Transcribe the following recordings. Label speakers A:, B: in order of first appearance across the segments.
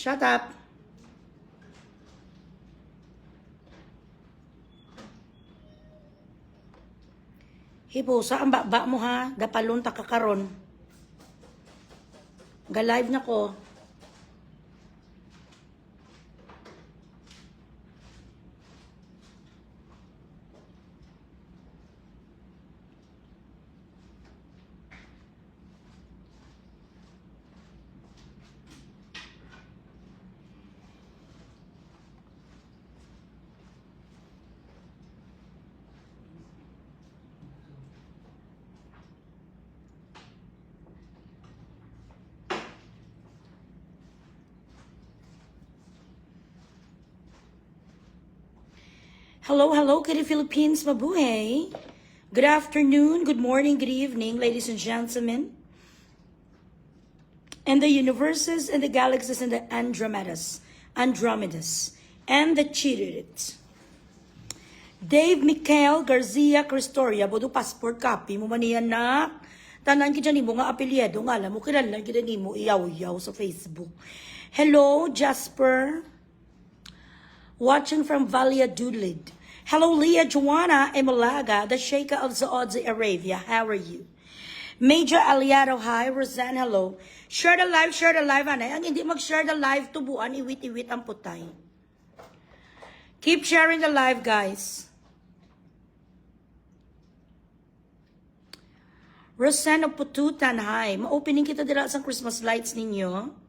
A: Shut up. Hipusa ang baba mo ha. Dapalon ta kakaron. Ga-live na ko. Hello, hello, Kitty Philippines, mabuhay. Good afternoon, good morning, good evening, ladies and gentlemen. And the universes and the galaxies and the Andromedas, and the Chirids. Dave Michael Garcia Cristoria, bodo passport copy mo maniyan na. Tanan kita nimo nga apelyido nga alam mo kilala kita nimo iyaw-yaw sa Facebook. Hello, Jasper. Watching from Valladolid. Hello, Leah Joanna Emalaga, the Sheikha of Saudi Arabia. How are you? Major Aliado, hi. Roseanne, hello. Share the live, anay. Ang hindi mag-share the live, tubuan, iwit-iwit ang putay. Keep sharing the live, guys. Roseanne of Pututan, hi. Ma-opening kita dira sa Christmas lights ninyo.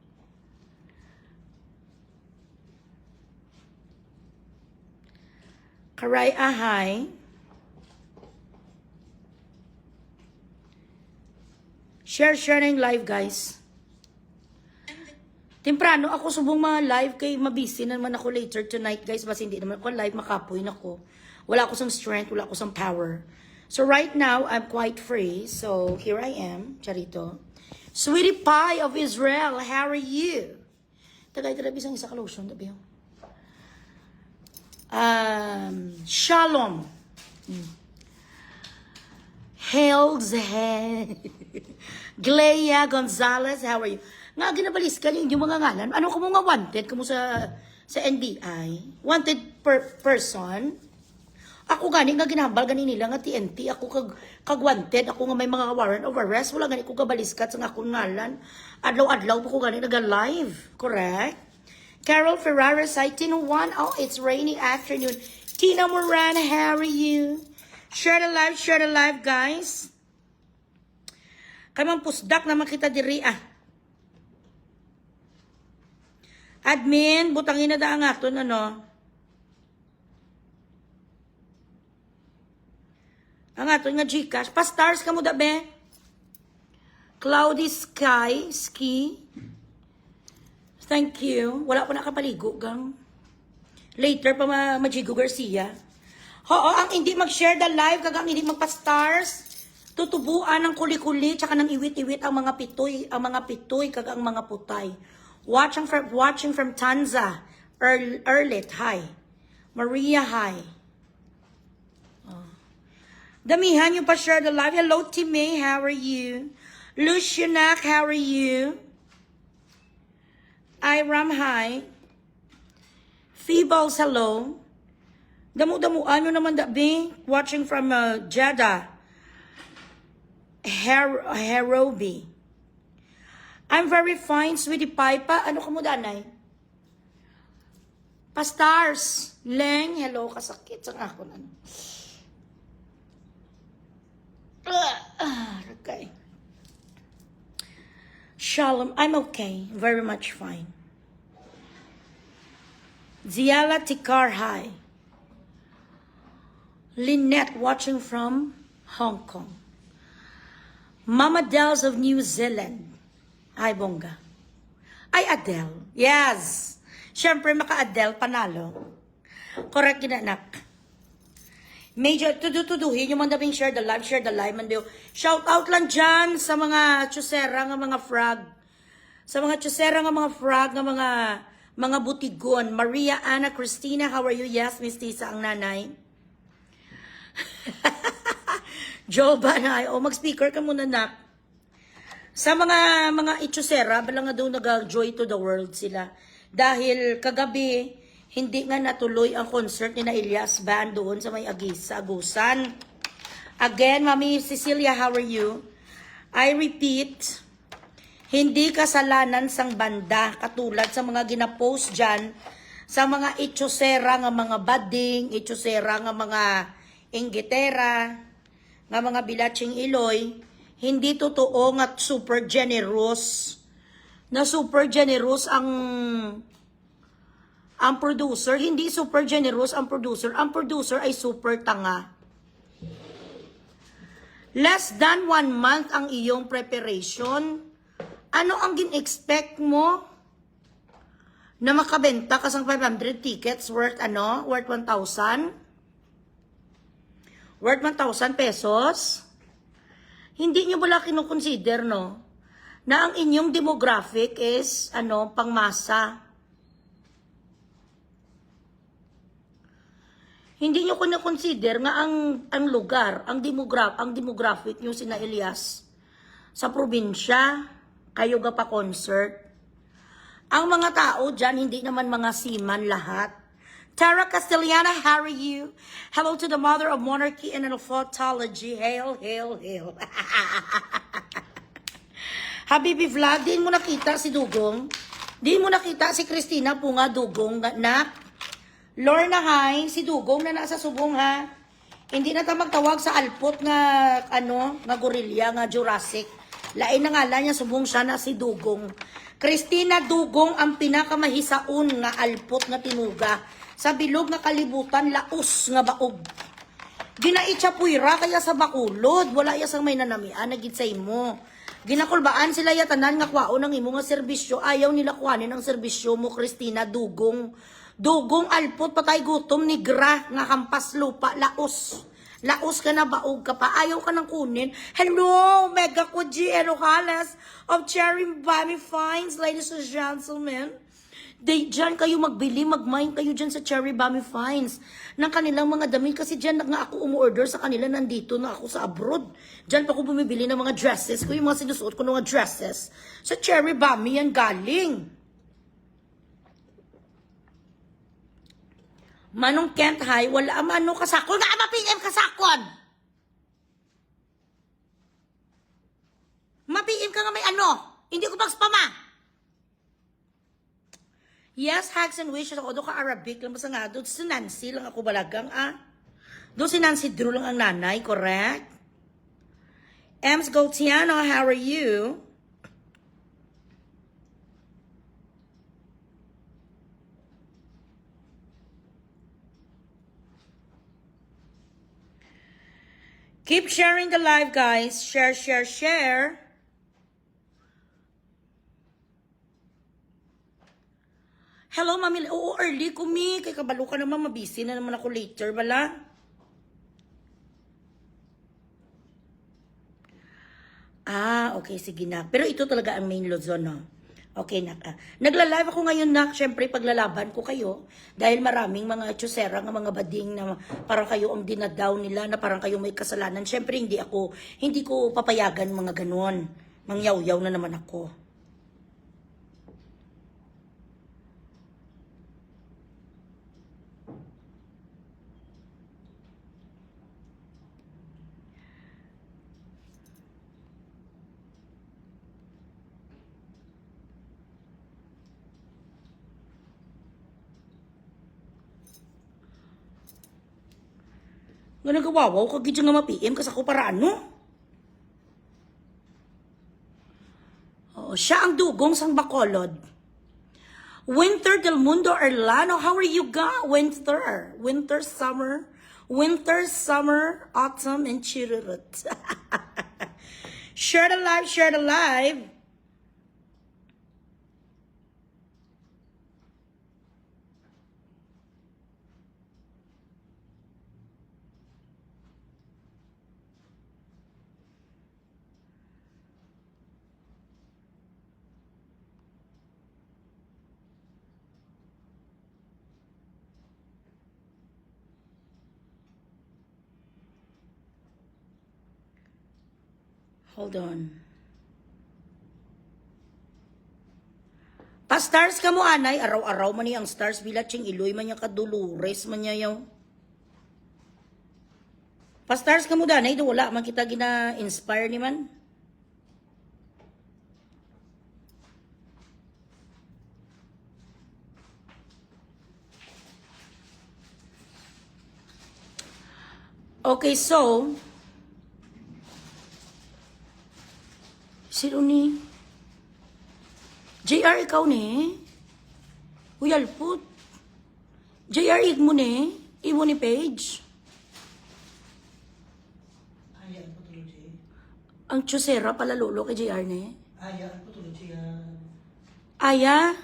A: Karay ahay. Sharing live, guys. Temprano ako subong mga live kay mabisi naman ako later tonight, guys. Basta hindi naman ako live, makapoy na ako. Wala ako sang strength, wala ako sang power. So right now, I'm quite free. So here I am, Charito. Sweetie Pie of Israel, how are you? Tagay-tagay bisang isa ka lotion, tabi yun. Shalom. Hails Glea Gonzalez, how are you? Nga ginabalis ka yung mga ngalan. Ano ka mo nga wanted? Kamu sa NBI? Wanted person? Ako gani nga ginambal gani nila nga TNT. Ako kag wanted. Ako nga may mga warrant of arrest. Wala gani ko kabaliskat sa akong ngalan. Adlaw-adlaw po ko gani naga-live. Correct? Carol Ferrara, site Tino 1. Oh, it's rainy afternoon. Tina Moran, how are you? Share the live, guys. Kamang pusdak naman kita diri, Admin, butangin na da ang aton, ano? Ang aton nga Gcash. Pa-stars ka mo da, be? Cloudy Sky, Ski. Thank you. Wala pa nakapaligo, gang. Later pa Majigo Garcia. Oo, ang hindi mag-share the live, kagang hindi magpa-stars, tutubuan ng kuli-kuli, tsaka ng iwit-iwit ang mga pitoy, kagang mga putay. Watching from Tanza, Erlit, hi. Maria, hi. Oh. Damihan yung pa-share the live. Hello, Timmy, how are you? Lucianak, how are you? Iram, hi. Feebles, hello. Damu-damuan nyo naman dabi. Watching from Jeddah. Herobi. I'm very fine, sweetie pie pa. Ano ka mo, danay? Pa-stars. Leng, hello, kasakit. Saan ako na? Okay. Shalom, I'm okay. Very much fine. Ziala Tikar, hi. Lynette, watching from Hong Kong. Mama Dels of New Zealand. Hi, Bongga. Ay, Adele. Yes. Siyempre, maka-Adele, panalo. Correct, ginanak. Major, tuduhin yung mandabing share the live, mandayo. Shout out lang dyan sa mga chusera nga mga frog. Sa mga chusera nga mga frog, nga mga butigon. Maria Ana Cristina, how are you? Yes, Miss Tisa, ang nanay. Joe Banay, mag-speaker ka muna, nak. Sa mga ichusera, bala nga daw nag-joy to the world sila. Dahil kagabi, hindi nga natuloy ang concert ni na Elias Band doon sa may Agisa, Agusan. Again, Mami Cecilia, how are you? I repeat, hindi kasalanan sang banda katulad sa mga ginapost dyan sa mga itsosera nga mga bading, itsosera nga mga inggitera, nga mga bilatsing iloy, hindi totoo nga super generous. Na super generous ang producer, hindi super generous ang producer. Ang producer ay super tanga. Less than 1 month ang iyong preparation. Ano ang gin-expect mo na makabenta ka sang 500 tickets worth Worth 1,000? Worth 1,000 pesos? Hindi nyo wala kinukonsider, no? Na ang inyong demographic is, pangmasa. Hindi nyo kinakonsider nga ang lugar, ang demographic nyo sina Elias sa probinsya, kayo ga pa concert. Ang mga tao dyan, hindi naman mga seaman lahat. Tara Castellana, how are you? Hello to the mother of monarchy and photology. Hail, hail, hail. Habibi Vlog, din mo nakita si Dugong? Din mo nakita si Christina Punga Dugong na Lorna Hay, si Dugong na nasa subong ha. Hindi na ta magtawag sa alpot nga nga gorilla nga Jurassic. Lain na ngalan niya subong siya na si Dugong. Christina Dugong ang pinakamahisaon nga alpot nga tinuga sa bilog nga kalibutan laos nga baog. Ginaitsa puira kaya sa bakulod, wala ya sang may nanamian nagid sa imo. Ginakulbaan sila yatanan nga kwao ng imo nga serbisyo. Ayaw nila kuhanin ang serbisyo mo, Christina Dugong. Dugong alpot patay gutom ni gra nga hampas lupa laos. Laos ka na baog ka pa. Ayaw ka nang kunin. Hello, Mega Kuji Erojales of Cherry Bami Finds, ladies and gentlemen. Diyan kayo magbili, magmine kayo dyan sa Cherry Bami Finds ng kanilang mga damit kasi dyan nga ako umorder sa kanila, nandito na ako sa abroad. Dyan pa ako bumibili ng mga dresses ko, yung mga sinusuot ko ng mga dresses. Sa Cherry Bami yan galing. Manong Kent High, wala mano kasakon, nga ma-PM kasakon. Ma-PM ka nga may hindi ko pag-spama. Yes, hugs and wishes ako. Doon ka Arabic lang basta nga. Doon si Nancy lang ako balagang, Doon si Nancy Drew lang ang nanay, correct? Ems Gautiano, how are you? Keep sharing the live, guys. Share, share, share. Hello, Mami. Oo, early kumi. Kay kabalo ka naman, mabisi na naman ako later, bala. Okay, sige na. Pero ito talaga ang main Luzon, no? Okay na. Nagla-live ako ngayon na, syempre paglalaban ko kayo dahil maraming mga tsusera ng mga bading na parang kayo ang dinadaw nila na parang kayo may kasalanan. Syempre hindi ko papayagan mga ganon. Mangyaw-yaw na naman ako. Nga nagawawaw, kagid nga ma-PM kasi ako para ano? Siya ang dugong sang Bacolod. Winter del Mundo Erlano, how are you ga? Winter, summer, autumn, and chirurut. Share the live, share the live. Hold on. Pa-stars ka mo, anay. Araw-araw man niya ang stars. Bilaching iloy man niya kadulures man niya yung. Pa-stars ka mo, danay. Do wala man kita gina-inspire ni man. Okay, so, sino ni? JR, ikaw ni? Uyalput. JR, ig mo ni? Imo ni Page?
B: Aya, ano tuloy siya?
A: Ang chusera pala lolo kay JR ni?
B: Aya, ano tuloy siya?
A: Aya?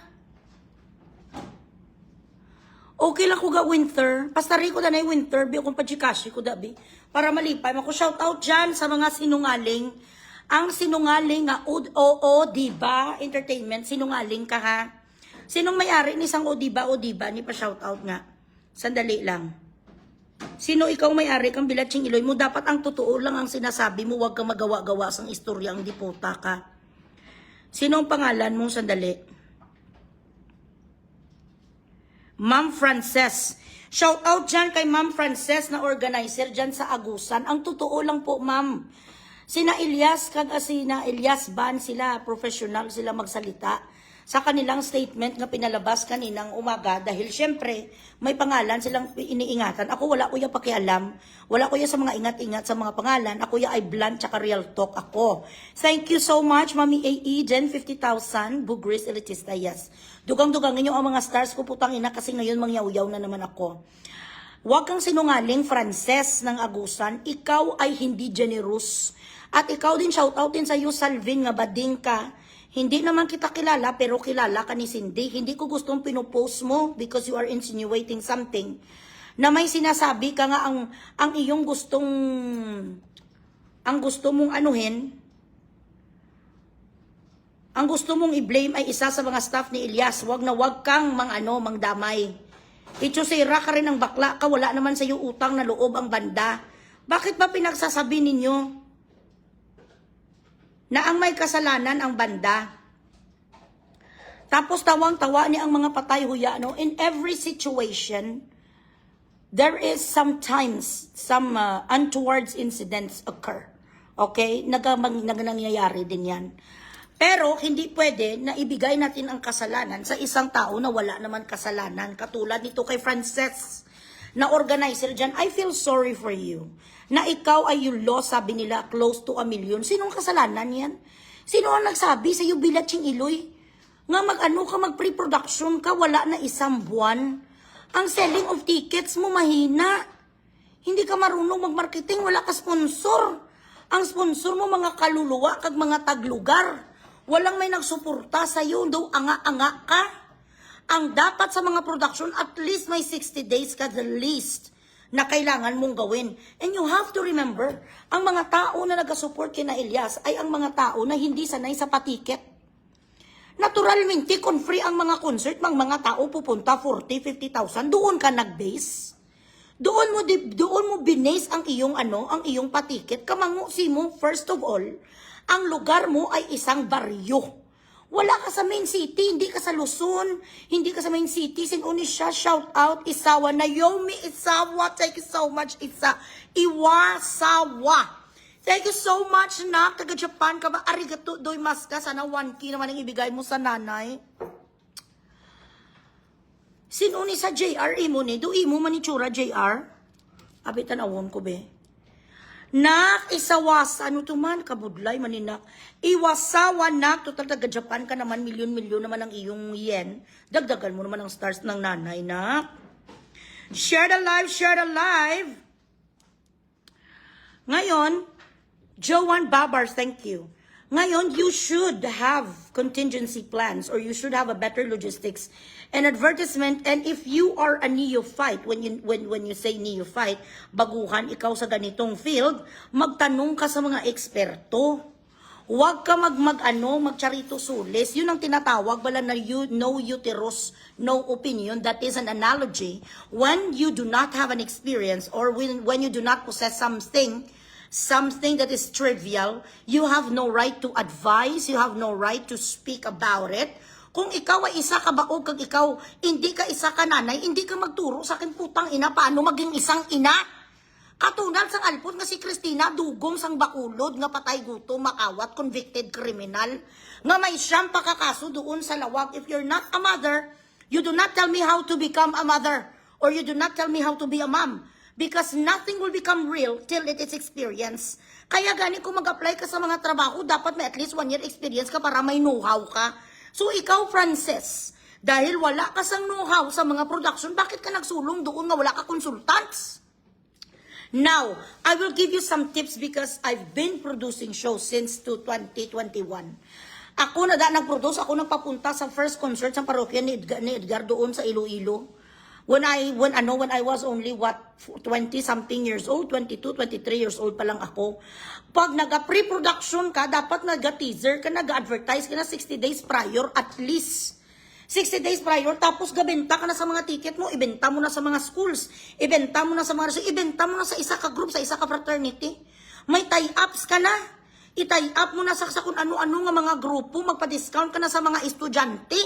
A: Okay lang ko ga winter. Pastari ko na winter. Bi akong pachikashi ko dabi. Para malipay. Ako shout out dyan sa mga sinungaling. Ang sinungaling nga o diba? Entertainment. Sinungaling ka ha. Sinong may-ari ni isang o diba ni pa shout out nga. Sandali lang. Sino ikaw may-ari kang Bilaching Iloy mo? Dapat ang totoo lang ang sinasabi mo. Huwag kang magawa-gawa sang istorya ang diputa ka. Sino ang pangalan mo? Sandali. Ma'am Frances. Shout out dyan kay Ma'am Frances na organizer dyan sa Agusan. Ang totoo lang po, ma'am. Sina Elias Ban, sila professional sila magsalita sa kanilang statement nga pinalabas kaninang umaga dahil syempre may pangalan silang iniingatan. Ako wala ko yung pakialam. Wala ko yung sa mga ingat-ingat sa mga pangalan. Ako yung ay blunt tsaka real talk ako. Thank you so much, Mami AE, Jen 50,000, Bugris Elitista, yes. Dugang-dugang ninyo ang mga stars ko putang ina kasi ngayon mangyaw-yaw na naman ako. Huwag kang sinungaling, Frances ng Agusan. Ikaw ay hindi generous. At ikaw din, shout out din sa iyo, Salvin, nga bading ka. Hindi naman kita kilala, pero kilala ka ni Cindy. Hindi ko gustong pinupost mo because you are insinuating something. Na may sinasabi ka nga ang iyong gustong, ang gusto mong anuhin, ang gusto mong i-blame ay isa sa mga staff ni Elias. Wag na wag kang mangdamay. Itsusira ka rin ng bakla ka, wala naman sa iyo utang na loob ang banda. Bakit ba pinagsasabi ninyo na ang may kasalanan ang banda? Tapos tawang-tawa ni ang mga patay huya, no? In every situation, there is sometimes some untoward incidents occur. Okay? Nangyayari din yan. Pero hindi pwede na ibigay natin ang kasalanan sa isang tao na wala naman kasalanan. Katulad nito kay Frances na organizer dyan. I feel sorry for you. Na ikaw ay yung loss, sabi nila, close to 1 million. Sinong kasalanan yan? Sino ang nagsabi sa iyo, Bilaching Iloy? Nga mag-pre-production ka, wala na 1 buwan. Ang selling of tickets mo mahina. Hindi ka marunong mag-marketing, wala ka sponsor. Ang sponsor mo mga kaluluwa kag mga taglugar. Walang may nagsuporta sa iyo, daw anga-anga ka. Ang dapat sa mga production, at least may 60 days ka the least na kailangan mong gawin. And you have to remember, ang mga tao na nag-support kina Elias ay ang mga tao na hindi sanay sa patiket. Naturalmente, kung free ang mga concert, mga tao pupunta 40, 50,000, doon ka nag-base. Doon mo binase ang iyong ang iyong patiket. Kamangusi mo, first of all, ang lugar mo ay isang baryo. Wala ka sa main city, hindi ka sa Luzon, hindi ka sa main city. Sinuni siya, shout out, Isawa, Naomi Isawa, thank you so much, Iwasawa. Thank you so much, nak. Taga-Japan ka ba? Arigato, doimasu ka. Sana 1K naman ang ibigay mo sa nanay. Sinuni sa JR, imo ni? Do imo manitsura, JR? Abitan awon ko, be. Nak, isawas, ano to man, kabudlay maninak. Iwasawa, nak, total taga-Japan ka naman, milyon-milyon naman ang iyong yen. Dagdagan mo naman ang stars ng nanay, nak. Share the live, share the live. Ngayon, Joanne Babars, thank you. Ngayon, you should have contingency plans or you should have a better logistics and advertisement. And if you are a neophyte, when you say neophyte, baguhan ikaw sa ganitong field, magtanong ka sa mga eksperto. Huwag ka magcharito sulis. Yun ang tinatawag, wala na no uterus, no opinion. That is an analogy. When you do not have an experience or when you do not possess something that is trivial, you have no right to advise, you have no right to speak about it. Kung ikaw ay isa ka baog, kag ikaw hindi ka isa ka nanay, hindi ka magturo sa akin putang ina paano maging isang ina. Katulad sang alpon nga si Christina, dugong sang bakulod, nga patay gutom, makawat, convicted criminal, nga may siyang pakakaso doon sa lawag. If you're not a mother, you do not tell me how to become a mother, or you do not tell me how to be a mom. Because nothing will become real till it is experience. Kaya gani kung mag-apply ka sa mga trabaho, dapat may at least 1 year experience ka para may know-how ka. So ikaw, Frances, dahil wala ka sang know-how sa mga production, bakit ka nagsulong doon nga wala ka consultants? Now, I will give you some tips because I've been producing shows since 2021. Ako na nag-produce, ako nagpapunta sa first concert sa parokya ni Edgar doon sa Iloilo. When I was only 20 something years old, 22, 23 years old pa lang ako. Pag nag-pre-production ka, dapat nag-teaser ka, nag-advertise ka na 60 days prior at least. 60 days prior, tapos gabenta ka na sa mga ticket mo, ibenta mo na sa mga schools, ibenta mo na sa sa isa ka group, sa isa ka fraternity. May tie-ups ka na. I-tie up mo na sa kung ano-ano nga mga grupo, magpa-discount ka na sa mga estudyante.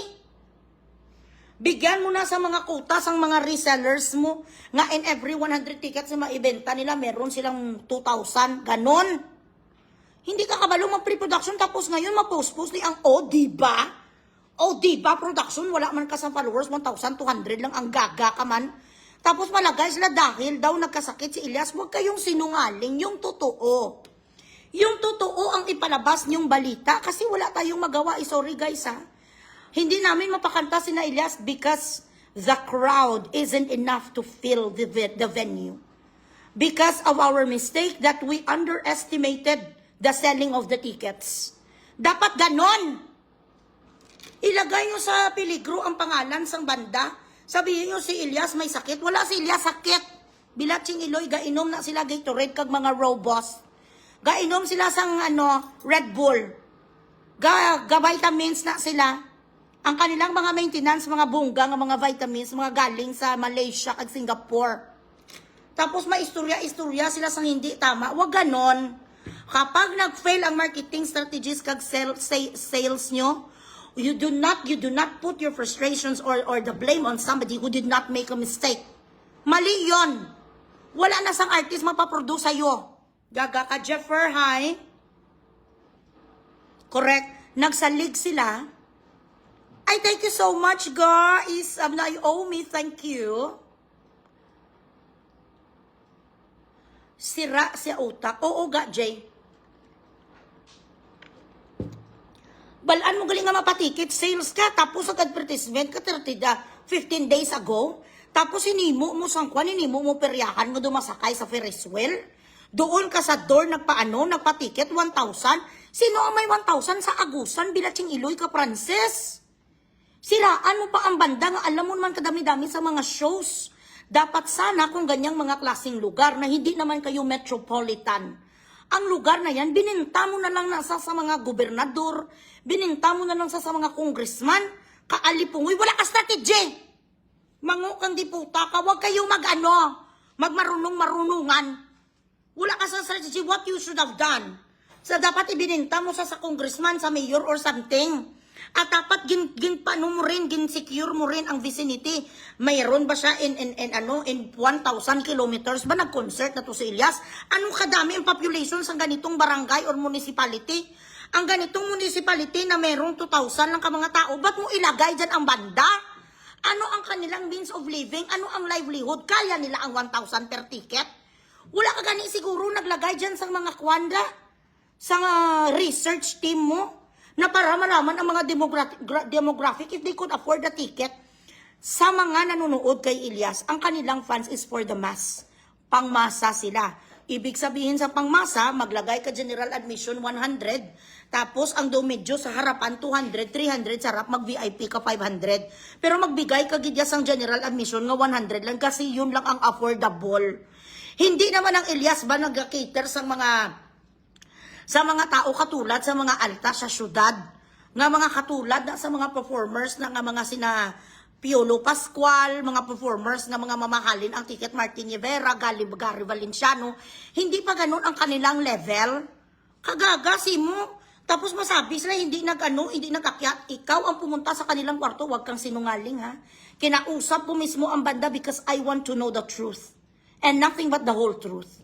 A: Bigyan mo na sa mga quotas ang mga resellers mo nga in every 100 tickets na maibenta nila, meron silang 2,000. Ganon. Hindi ka kabalo mag-pre-production tapos ngayon ma-post-post ni ang diba? Diba production, wala man ka sa followers, 1,200 lang ang gaga ka man. Tapos malagay sila dahil daw nagkasakit si Elias. Huwag kayong sinungaling, yung totoo. Yung totoo ang ipalabas niyong balita kasi wala tayong magawa. Sorry guys ha. Hindi namin mapakanta si Elias because the crowd isn't enough to fill the venue. Because of our mistake that we underestimated the selling of the tickets. Dapat ganon. Ilagay nyo sa peligro ang pangalan sang banda. Sabihin nyo si Elias may sakit. Wala si Elias sakit. Bilatsing Iloy, gainom na sila Gatorade kag mga Robust. Gainom sila sang Red Bull. Vitamins na sila. Ang kanilang mga maintenance, mga bungga, mga vitamins, mga galing sa Malaysia at Singapore. Tapos may istorya sila sang hindi tama. Wag ganon. Kapag nag-fail ang marketing strategies kag sales nyo, you do not put your frustrations or the blame on somebody who did not make a mistake. Mali yon. Wala na sang artist mapaproduce sa'yo. Gaga ka, Jeffer, hi. Correct. Nagsalig sila. I thank you so much, guys. Naomi, thank you. Sira si utak. Oo ga, Jay. Balaan mo galing nga mapatikit. Sales ka. Tapos ang advertisement ka 15 days ago. Tapos hinimo mo sangkwan, hinimo mo peryahan mo dumasakay sa Ferris wheel. Doon ka sa door, nagpa-ticket, 1,000. Sino ang may 1,000 sa Agusan? Bilatsing Iloy ka, Frances. Siraan mo pa ang banda nga alam mo naman kadami-dami sa mga shows. Dapat sana kung ganyang mga klaseng lugar na hindi naman kayo metropolitan. Ang lugar na yan, bininta mo na lang sa mga gobernador, bininta mo na lang sa mga congressman, kaalipungoy, wala ka strategy. Mangukang diputa ka, huwag kayo magmarunong-marunungan. Wala ka sa strategy, what you should have done. So dapat ibininta mo sa congressman, sa mayor or something. At dapat gin-secure mo rin ang vicinity. Mayroon ba siya in 1,000 kilometers ba nag-concert na to si Elias? Anong kadami ang population sa ganitong barangay or municipality? Ang ganitong municipality na mayroong 2,000 lang ka mga tao, ba't mo ilagay dyan ang banda? Ano ang kanilang means of living? Ano ang livelihood? Kaya nila ang 1,000 per ticket? Wala ka gani siguro naglagay dyan sa mga kwanda? Sa research team mo? Na para malaman ang mga demographic if they could afford the ticket. Sa mga nanonood kay Elias, ang kanilang fans is for the mass. Pangmasa sila. Ibig sabihin sa pangmasa, maglagay ka general admission 100, tapos ang medyo sa harapan 200, 300, sa harap mag-VIP ka 500. Pero magbigay ka gidyas ang general admission nga 100 lang kasi yun lang ang affordable. Hindi naman ang Elias ba nag-cater sa mga tao katulad sa mga alta sa syudad, nga mga katulad na sa mga performers na nga mga sina Piolo Pascual, mga performers na mga mamahalin ang ticket, Martin Rivera, Gary Valenciano, hindi pa ganun ang kanilang level. Kagagasi mo, Tapos masabi sila, hindi nag-akyat. Ikaw ang pumunta sa kanilang kwarto, huwag kang sinungaling ha. Kinausap ko mismo ang banda because I want to know the truth. And nothing but the whole truth.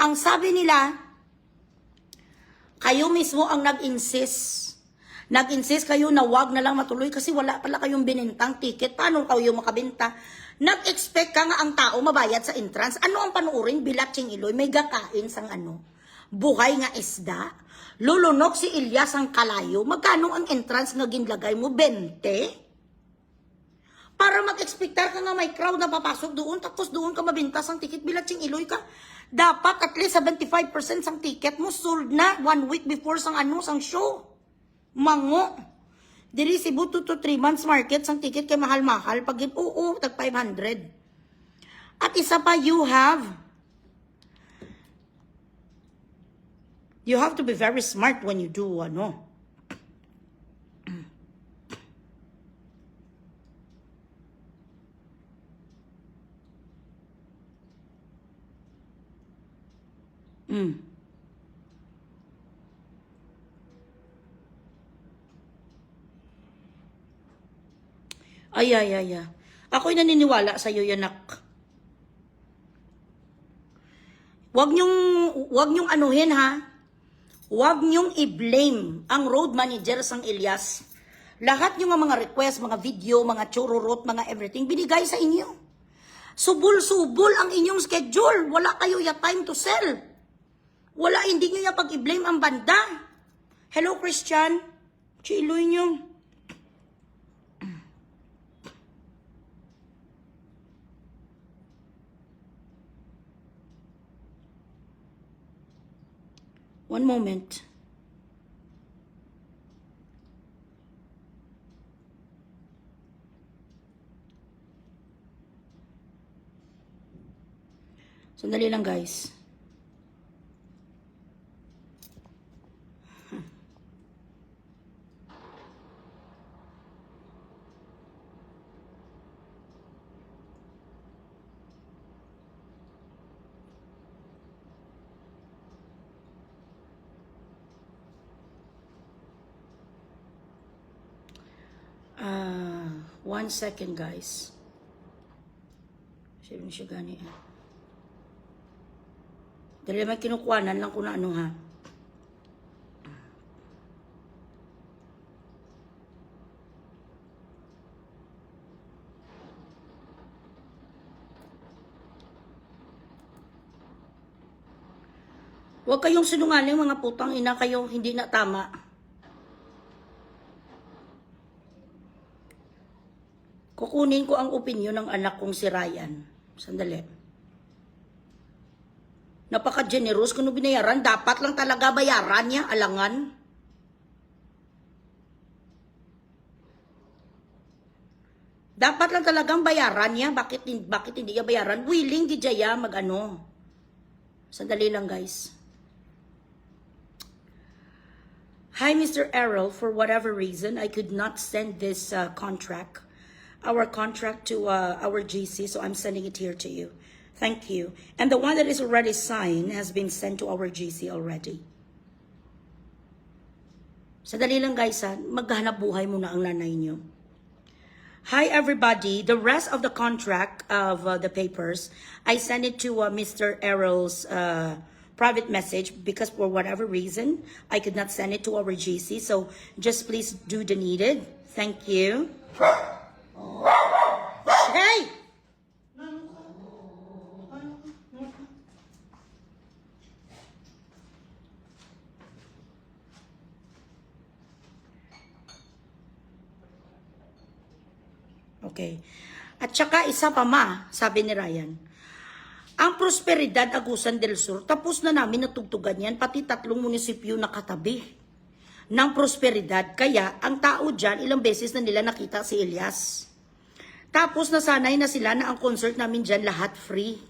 A: Ang sabi nila, kayo mismo ang nag-insist. Nag-insist kayo na wag na lang matuloy kasi wala pala kayong binintang ticket. Paano kayo makabenta? Nag-expect ka nga ang tao mabayad sa entrance. Ano ang panuurin? Bilatsing Iloy, may gakain sang ano? Buhay nga isda? Lulunok si Ilyas ang kalayo? Magkano ang entrance nga ginlagay mo? 20? Para mag-expectar ka nga may crowd na papasok doon, tapos doon ka mabintas ang ticket, Bilatsing Iloy ka. Dapat at least 75% sang ticket mo sold na 1 week before sang show. Mango. Diri Cebu 2 to 3 months market sang ticket kay mahal-mahal. Pag tag 500. At isa pa, you have to be very smart when you do ano. Ay. Ako'y naniniwala sa iyo, yanak. Wag niyong anuhin ha. Wag niyong i-blame ang road manager sang Ilyas. Lahat yung mga request, mga video, mga chururot, mga everything, binigay sa inyo. Subul-subul ang inyong schedule. Wala kayo ya time to sell. Wala, hindi nyo ya pag-i-blame ang banda. Hello, Christian. Chiloy nyo. One moment. Sandali lang, guys. One second, guys. Sino siya gani? Dali may kinukuhanan lang kung na ano ha. Huwag kayong sinungaling mga putang ina kayo, hindi na tama. Kukunin ko ang opinion ng anak kong si Ryan. Sandali. Napaka-generous kung binayaran. Dapat lang talaga bayaran niya, alangan. Dapat lang talagang bayaran niya. Bakit hindi niya bayaran? Willing di jaya mag-ano. Sandali lang, guys. Hi, Mr. Errol. For whatever reason, I could not send this our contract to our GC, so I'm sending it here to you. Thank you. And the one that is already signed has been sent to our GC already. Sadali lang, guys, ha? Maghanap buhay muna ang nanay nyo. Hi, everybody. The rest of the contract of the papers, I sent it to Mr. Errol's private message because for whatever reason, I could not send it to our GC. So just please do the needed. Thank you. Hey! Okay. At saka isa pa sabi ni Ryan, ang prosperidad Agusan del Sur, tapos na namin natugtugan yan, pati 3 munisipyo na katabi ng prosperidad. Kaya ang tao dyan, ilang beses na nila nakita si Ilyas. Tapos nasanay na sila na ang concert namin dyan lahat free.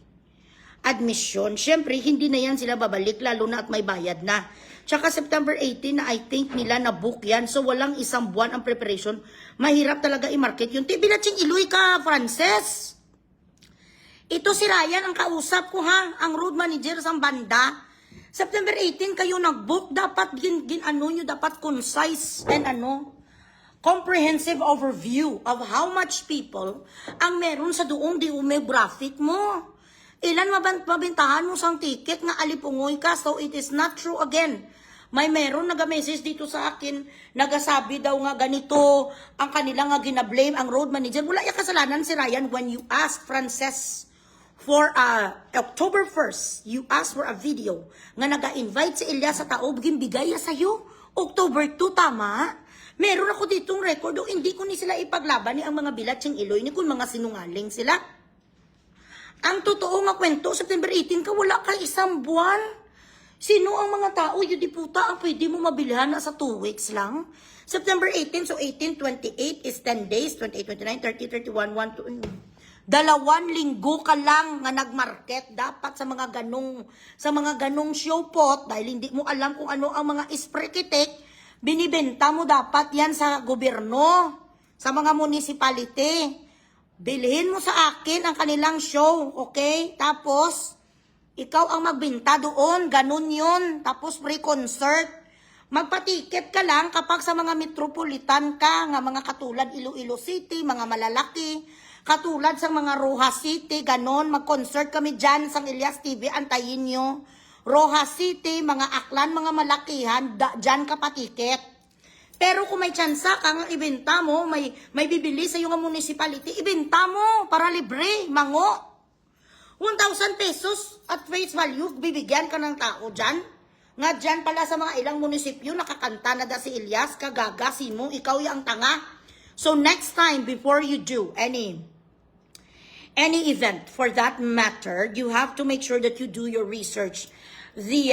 A: Admission. Siyempre, hindi na yan sila babalik, lalo na at may bayad na. Tsaka September 18 na I think nila na-book yan. So walang isang buwan ang preparation. Mahirap talaga i-market yun. Bilatsing Iloy ka, Frances. Ito si Ryan ang kausap ko ha. Ang road manager sa banda. September 18 kayo nag-book, dapat nyo, dapat concise and comprehensive overview of how much people ang meron sa doong demographic mo. Ilan mabintahan mo sang ticket nga alipungoy ka, so it is not true again. May meron nag-message dito sa akin, nagasabi daw nga ganito, ang kanila nga ginablame, ang road manager. Wala yung kasalanan si Ryan when you asked Frances for October 1st, you asked for a video nga naga-invite si Elias sa taob, gimbigay sa'yo. October 2, tama? Meron ako ditong record, hindi ko ni sila ipaglaban ni ang mga bilatsing Iloy, ni kung mga sinungaling sila. Ang totoo nga kwento, September 18 ka, wala ka isang buwan. Sino ang mga tao, yun di puta, ang pwede mo mabilhan na sa 2 weeks lang? September 18, so 18, 28 is 10 days, 28, 29, 30, 31, 1, 2, 2 linggo ka lang nga nagmarket dapat sa mga ganong show pot, dahil hindi mo alam kung ano ang mga isprekitek. Binibenta mo dapat yan sa gobyerno, sa mga municipality. Bilhin mo sa akin ang kanilang show, okay? Tapos, ikaw ang magbenta doon, ganun yun. Tapos free concert. Magpatiket ka lang kapag sa mga metropolitan ka, nga mga katulad Iloilo City, mga malalaki, katulad sa mga Rojas City, ganun. Mag-concert kami dyan sa Elias TV, antayin nyo. Rojas City, mga Aklan, mga malakihan, dyan ka patiket. Pero kung may tsansa ka nga ibenta mo, may bibili sa yung municipality, ibenta mo para libre, mango. 1,000 pesos at face value, bibigyan ka ng tao dyan. Nga dyan pala sa mga ilang munisipyo, nakakanta na da si Elias, kagagasin mo, ikaw yung tanga. So next time, before you do any event for that matter, you have to make sure that you do your research. The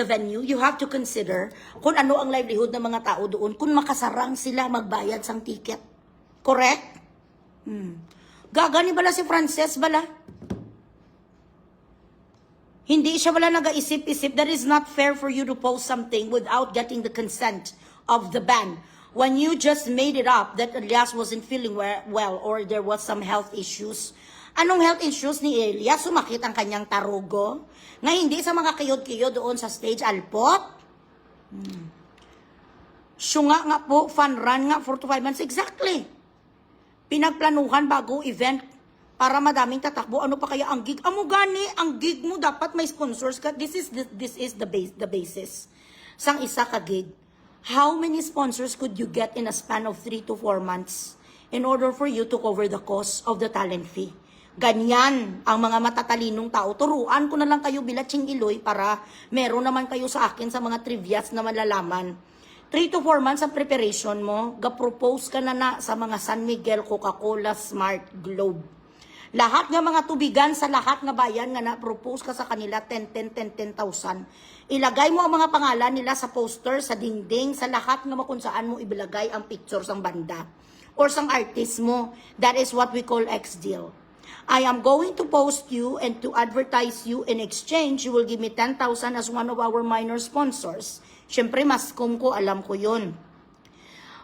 A: venue, you have to consider kung ano ang livelihood ng mga tao doon, kung makasarang sila magbayad sang ticket. Correct? Gagani bala si Frances bala? Hindi siya wala nag-isip-isip. That is not fair for you to post something without getting the consent of the band. When you just made it up that Elias wasn't feeling well or there was some health issues. Anong health issues ni Elias? Sumakit ang kanyang tarugo? Nga hindi sa mga kiyod-kiyod doon sa stage alpot? Syunga nga po, fun run nga, 4 to 5 months. Exactly. Pinagplanuhan bago event para madaming tatakbo. Ano pa kaya ang gig? Amo gani, ang gig mo dapat may sponsors ka. This is the basis. Sang isa ka gig. How many sponsors could you get in a span of 3 to 4 months in order for you to cover the cost of the talent fee? Ganyan ang mga matatalinong tao. Turuan ko na lang kayo bilatsing Iloy para meron naman kayo sa akin sa mga trivias na malalaman. 3 to 4 months ang preparation mo, ga-propose ka na sa mga San Miguel, Coca-Cola, Smart, Globe. Lahat nga mga tubigan sa lahat nga bayan nga na-propose ka sa kanila 10,000. Ilagay mo ang mga pangalan nila sa poster, sa dingding, sa lahat nga kung saan mo ibilagay ang picture sang banda or sang artist mo. That is what we call X-deal. I am going to post you and to advertise you. In exchange, you will give me 10,000 as one of our minor sponsors. Siyempre, mascom ko, alam ko yun.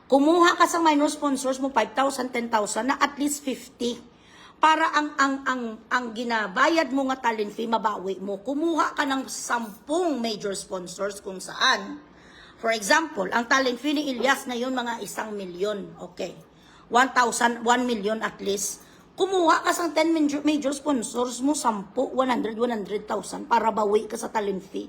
A: Kumuha ka sa minor sponsors mo, 5,000, 10,000 na at least 50. Para ang ginabayad mo nga talent fee, mabawi mo. Kumuha ka ng 10 major sponsors kung saan. For example, ang talent fee ni Elias ngayon mga 1 million. Okay. 1 million at least. Kumuha ka sa 10 major sponsors mo, 10, 100,000 para bawi ka sa talent fee.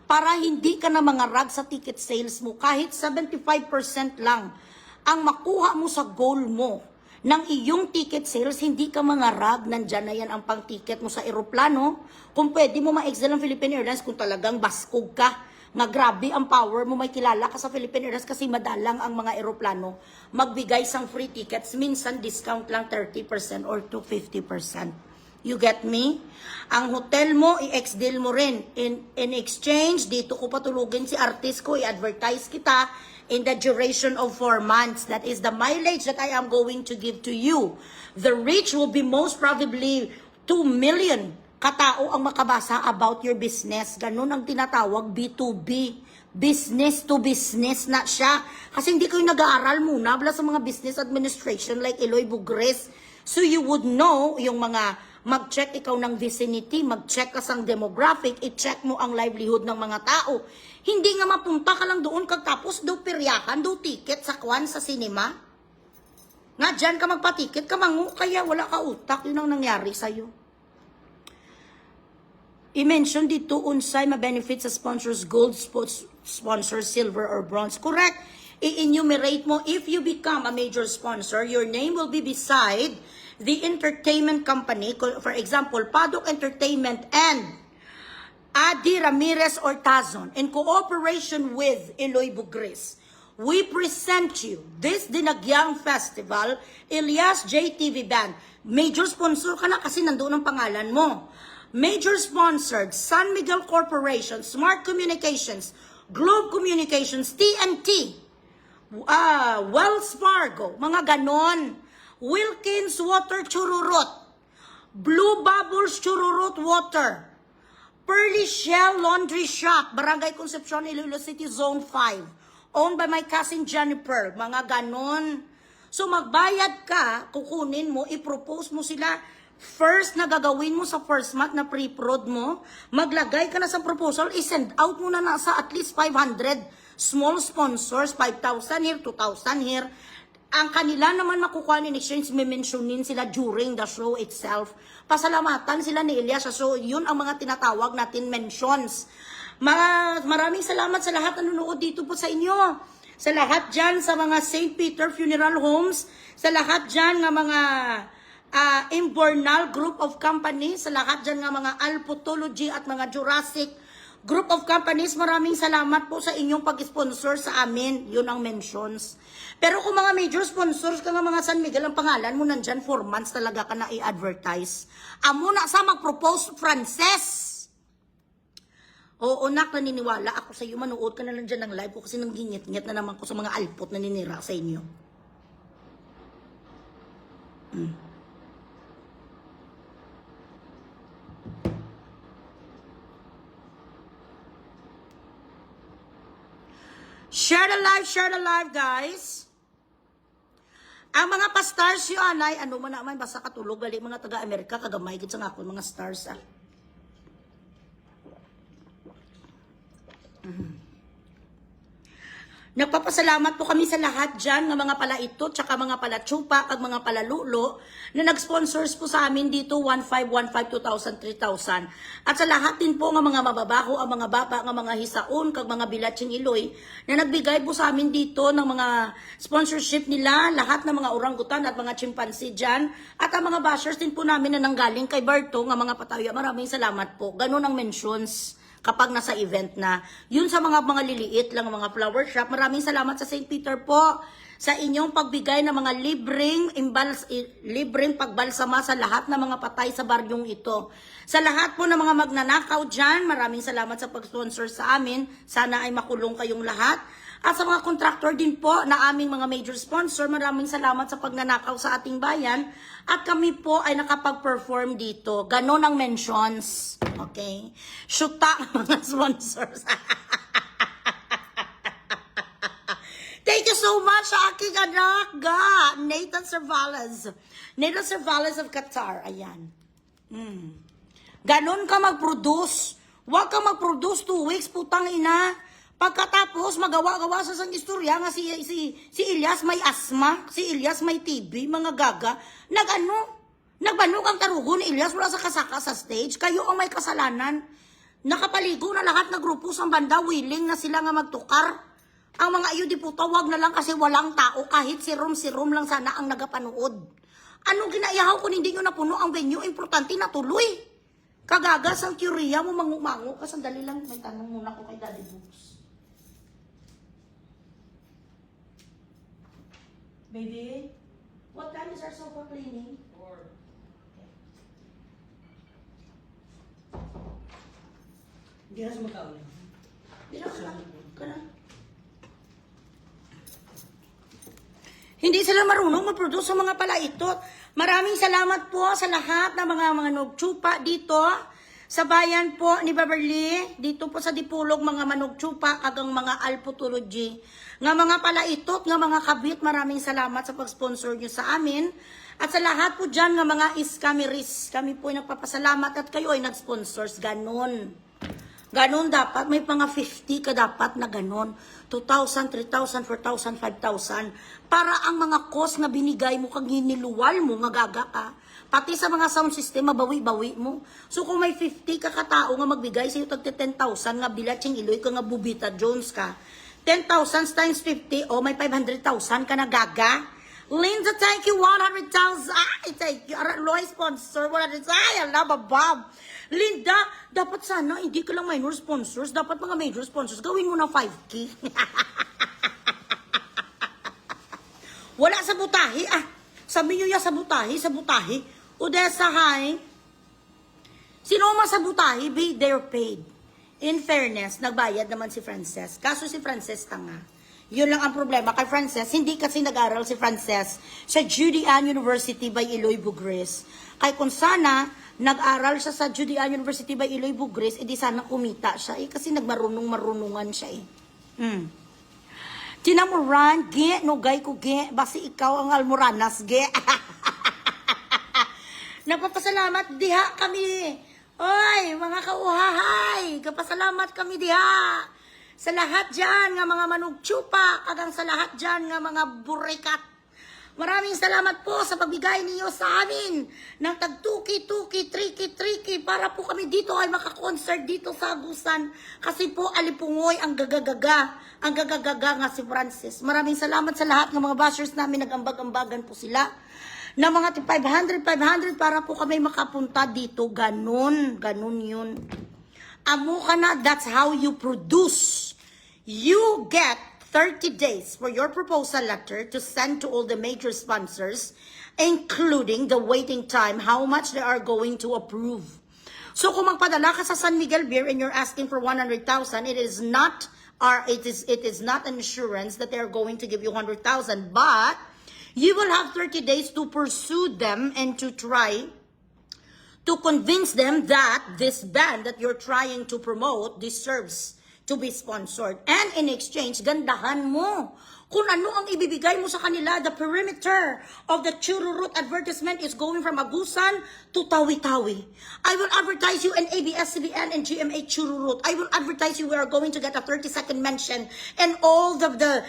A: Para hindi ka na mangarag sa ticket sales mo, kahit 75% lang ang makuha mo sa goal mo ng iyong ticket sales, hindi ka mangarag, nandyan na yan ang pang-ticket mo sa eroplano. Kung pwede mo ma-excel ang Philippine Airlines, kung talagang baskog ka, nga grabe ang power mo, may kilala ka sa Philippine Airlines kasi madalang ang mga eroplano, magbigay sang free tickets, minsan discount lang 30% or to 50%. You get me? Ang hotel mo, i-ex-deal mo rin. In exchange, dito ko patulugin si artist ko, i-advertise kita in the duration of 4 months. That is the mileage that I am going to give to you. The reach will be most probably 2 million katao ang makabasa about your business. Ganun ang tinatawag B2B. Business to business na siya. Kasi hindi kayo nag-aaral muna bala sa mga business administration like Eloy Bugres. So you would know yung mga mag-check ikaw ng vicinity, mag-check ka sang demographic, i-check mo ang livelihood ng mga tao. Hindi nga mapunta ka lang doon kagtapos do peryahan, do ticket sa kwan sa cinema. Nga dyan ka magpa-ticket, kamangu, kaya wala ka utak, yun ang nangyari sa'yo. I-mention dito unsay ma-benefit sa sponsors, gold sponsor, silver, or bronze. Correct. I-enumerate mo, if you become a major sponsor, your name will be beside the entertainment company, for example, Paddock Entertainment and Adi Ramirez Ortazon, in cooperation with Eloy Bugris. We present you this Dinagyang Festival, Elias JTV Band. Major sponsor ka na kasi nandoon ang pangalan mo. Major sponsored, San Miguel Corporation, Smart Communications, Globe Communications, TNT, Wells Fargo, mga ganon. Wilkins Water Chururut, Blue Bubbles Chururut Water, Pearly Shell Laundry Shop, Barangay Concepcion, Iloilo City, Zone 5, owned by my cousin Jennifer, mga ganon. So magbayad ka, kukunin mo, i-propose mo sila, first na gagawin mo sa first month na pre-prod mo, maglagay ka na sa proposal, i-send out mo na sa at least 500 small sponsors, 5,000 here, 2,000 here. Ang kanila naman makukuha in exchange, may mentionin sila during the show itself. Pasalamatan sila ni Elias. So, yun ang mga tinatawag natin mentions. Maraming salamat sa lahat na nanonood dito po sa inyo. Sa lahat dyan sa mga St. Peter Funeral Homes, sa lahat dyan ng mga Imbornal Group of Companies, sa lahat dyan ng mga Alpotology at mga Jurassic Group of Companies, maraming salamat po sa inyong pag-sponsor sa amin. Yun ang mentions. Pero kung mga major sponsors ka ng mga San Miguel, ang pangalan mo nandyan, 4 months talaga ka na i-advertise. Amo na sa mag-propose, Frances. Oo, nak, naniniwala ako sa iyo. Manood ka na lang dyan ng live ko kasi nang ginyet-nyet na naman ko sa mga alpot na ninira sa inyo. Share the live, guys. Ang mga pa-stars yun, anay, ano man naman, basta katulog, gali mga taga-Amerika, kagamay, gid sa nga ako, mga stars, Nagpapasalamat po kami sa lahat dyan, ng mga pala ito, tsaka mga pala tsupa, at mga pala lulo, na nag-sponsors po sa amin dito, 1,515, 2,000, 3,000. At sa lahat din po ng mga mababaho, ang mga baba, ng mga hisaon, kag mga bilatsing iloy, na nagbigay po sa amin dito ng mga sponsorship nila, lahat ng mga orangutan at mga chimpanzee dyan, at ang mga bashers din po namin na nanggaling kay Berto, ng mga pataya. Maraming salamat po. Ganun ang mentions kapag nasa event na. Yun sa mga liliit lang, mga flower shop. Maraming salamat sa St. Peter po sa inyong pagbigay ng mga libreng pagbalsama sa lahat ng mga patay sa baryong ito. Sa lahat po ng mga magnanakaw dyan, maraming salamat sa pag-sponsor sa amin. Sana ay makulong kayong lahat. At sa mga contractor din po na aming mga major sponsor, maraming salamat sa pagnanakaw sa ating bayan. At kami po ay nakapag-perform dito. Ganon ang mentions. Okay? Shoota mga sponsors. Thank you so much sa aking anak, Nathan Cervales. Nathan Cervales of Qatar. Ayan. Ganon ka mag-produce. Huwag ka mag-produce 2 weeks, putang ina. Pagkatapos, magawa-gawa sa sang istorya nga si Elias may asma, si Elias may TB, mga gaga. Nagbanog ang tarugo ni Elias wala sa kasaka sa stage. Kayo ang may kasalanan. Nakapaligo na lahat na grupo sa banda, willing na sila nga magtukar. Ang mga iyo di puto, wag na lang kasi walang tao, kahit si Rom lang sana ang nagapanood. Anong ginaiyahaw kung hindi nyo napuno ang venue? Importante na tuloy. Kagagas ang Curia mo, mangumango ka. Sandali lang, may tanong muna ko kay Daddy Books. Baby, what time is our sofa cleaning? 4.
B: Hindi na siya magkauli.
A: Hindi sila marunong mag-produce sa mga palaitot. Maraming salamat po sa lahat ng mga nagtsupa dito. Sa bayan po ni Beverly, dito po sa Dipulog, mga manugtsupa, kagang mga alputology, nga mga palaitot, nga mga kabit, maraming salamat sa pag-sponsor nyo sa amin. At sa lahat po dyan, nga mga iskamiris, kami po ay nagpapasalamat at kayo ay nag-sponsors. Ganon. Ganon dapat, may mga 50 ka dapat na ganon. 2,000, 3,000, 4,000, 5,000. Para ang mga cost na binigay mo, kag hiniluwal mo, nga gaga ka. Pati sa mga sound system, mabawi-bawi mo. So kung may 50 ka katao nga magbigay sa'yo tagti 10,000 nga bilatsing iloy ka nga Bubita Jones ka. 10,000 times 50, oh may 500,000 ka na gaga. Linda, thank you, 100,000. Ay, thank you. Loy sponsor, 100,000. Ay, ala, babab. Linda, dapat sana, hindi ka lang minor sponsors, dapat mga major sponsors, gawin mo na 5K. Wala sa butahi, sabi nyo ya sa butahi. Odessa High, sino sa butahi, they're paid. In fairness, nagbayad naman si Frances. Kaso si Frances tanga. Yun lang ang problema kay Frances. Hindi kasi nag-aral si Frances sa Judy Ann University by Eloy Bugres. Kaya kung sana, nag-aral siya sa Judy Ann University by Eloy Bugres, edi sana kumita siya. Kasi nagmarunong-marunungan siya Tinamuran, ge, nugay ko ge, basi ikaw ang almoranas, ge. Napapasalamat diha kami. Oy, mga kauhahay, kapasalamat kami diha. Sa lahat dyan nga mga manugtsupa, kagang sa lahat dyan nga mga burikat. Maraming salamat po sa pagbigay niyo sa amin ng tag-tuki-tuki, triki-triki para po kami dito ay makakoncert dito sa Agusan. Kasi po alipungoy ang gagagaga, nga si Francis. Maraming salamat sa lahat ng mga bashers namin, nag-ambag-ambagan po sila. Na mga 500 para po kami makapunta dito. Ganun yun. Amo ka na, that's how you produce. You get 30 days for your proposal letter to send to all the major sponsors, including the waiting time, how much they are going to approve. So kung magpadala ka sa San Miguel Beer and you're asking for 100,000, it is not an assurance that they are going to give you 100,000, but you will have 30 days to pursue them and to try to convince them that this band that you're trying to promote deserves to be sponsored. And in exchange, gandahan mo kung ano ang ibibigay mo sa kanila. The perimeter of the Chururut advertisement is going from Agusan to Tawi-Tawi. I will advertise you in ABS-CBN and GMA Chururut. I will advertise you. We are going to get a 30-second mention in all the